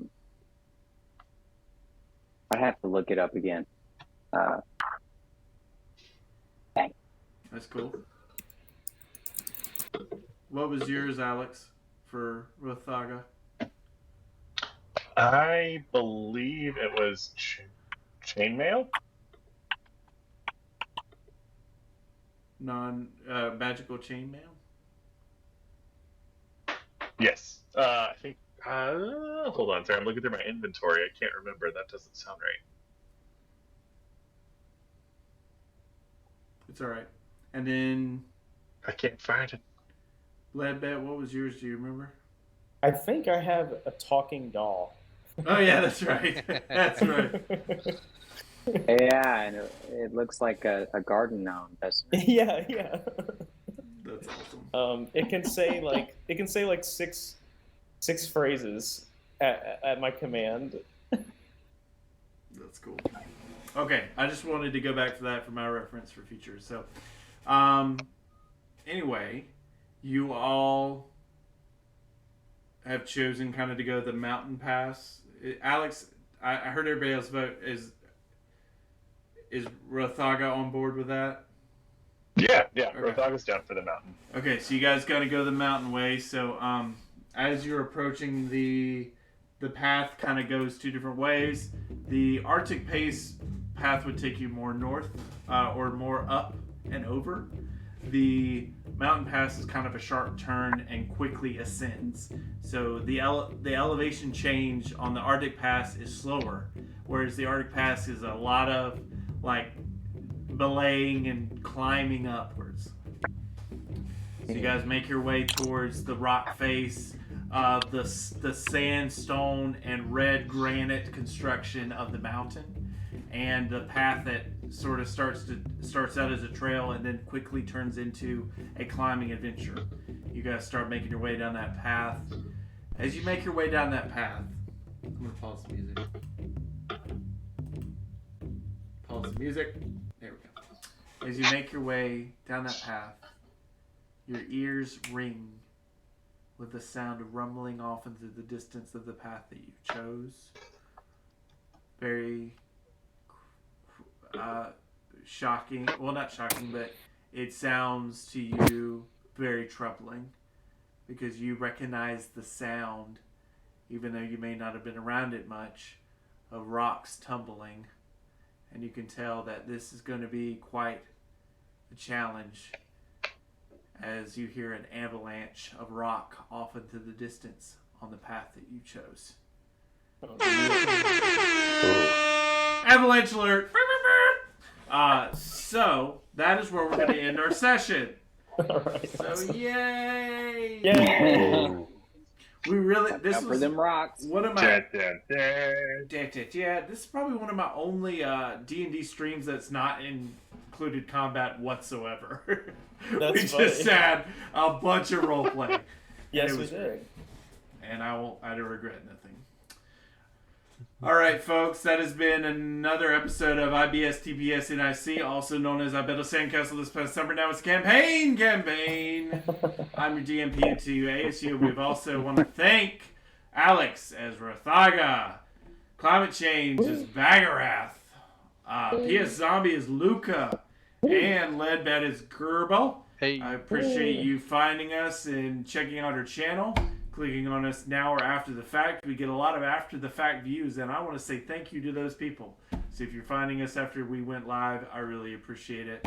have to look it up again. That's cool. What was yours, Alex, for Rothaga? I believe it was chainmail. Magical chainmail? Yes. I think. Hold on, sorry. I'm looking through my inventory. I can't remember. That doesn't sound right. It's all right. And then I can't find it. Ledbet, what was yours? Do you remember? I think I have a talking doll. Oh yeah, that's right. That's right. Yeah, and it looks like a garden gnome, doesn't it? Yeah. That's awesome. It can say like six phrases at my command. That's cool. Okay, I just wanted to go back to that for my reference for future. So, anyway, you all have chosen kind of to go the mountain pass. Alex, I heard everybody else vote. Is Rothaga on board with that? Yeah. Okay. Rothaga's down for the mountain. Okay, so you guys got to go the mountain way. So, as you're approaching the path, kind of goes two different ways. The Arctic Pace path would take you more north or more up and over. The mountain pass is kind of a sharp turn and quickly ascends. So the elevation change on the Arctic Pass is slower, whereas the Arctic Pass is a lot of like belaying and climbing upwards. So you guys make your way towards the rock face, the sandstone and red granite construction of the mountain, and the path that sort of starts out as a trail and then quickly turns into a climbing adventure. You guys start making your way down that path. As you make your way down that path, I'm gonna pause the music. Pause the music. There we go. As you make your way down that path, your ears ring with the sound of rumbling off into the distance of the path that you chose. Very shocking. Well, not shocking, but it sounds to you very troubling because you recognize the sound, even though you may not have been around it much, of rocks tumbling. And you can tell that this is going to be quite a challenge as you hear an avalanche of rock off into the distance on the path that you chose. Avalanche alert! So that is where we're going to end our session. All right. So Awesome. yay! Yay! We really this for was them rocks. one of my Yeah. this is probably one of my only D&D streams that's not included combat whatsoever. That's we funny. just had a bunch of role play. Yes, it we was did. great. And I regret nothing. All right, folks, that has been another episode of IBSTPSNIC, also known as I Built a Sandcastle this past summer. Now it's campaign. I'm your DMP to ASU. We also want to thank Alex as Rothaga, Climate Change as Bagarath, PS Zombie as Luca, and Ledbet as Gerbil. Hey. I appreciate you finding us and checking out our channel, clicking on us now or after the fact. We get a lot of after the fact views, and I want to say thank you to those people. So if you're finding us after we went live, I really appreciate it.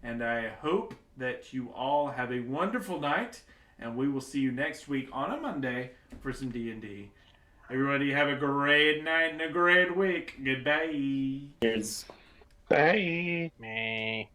And I hope that you all have a wonderful night, and we will see you next week on a Monday for some D&D. Everybody have a great night and a great week. Goodbye. Cheers. Bye. Meh.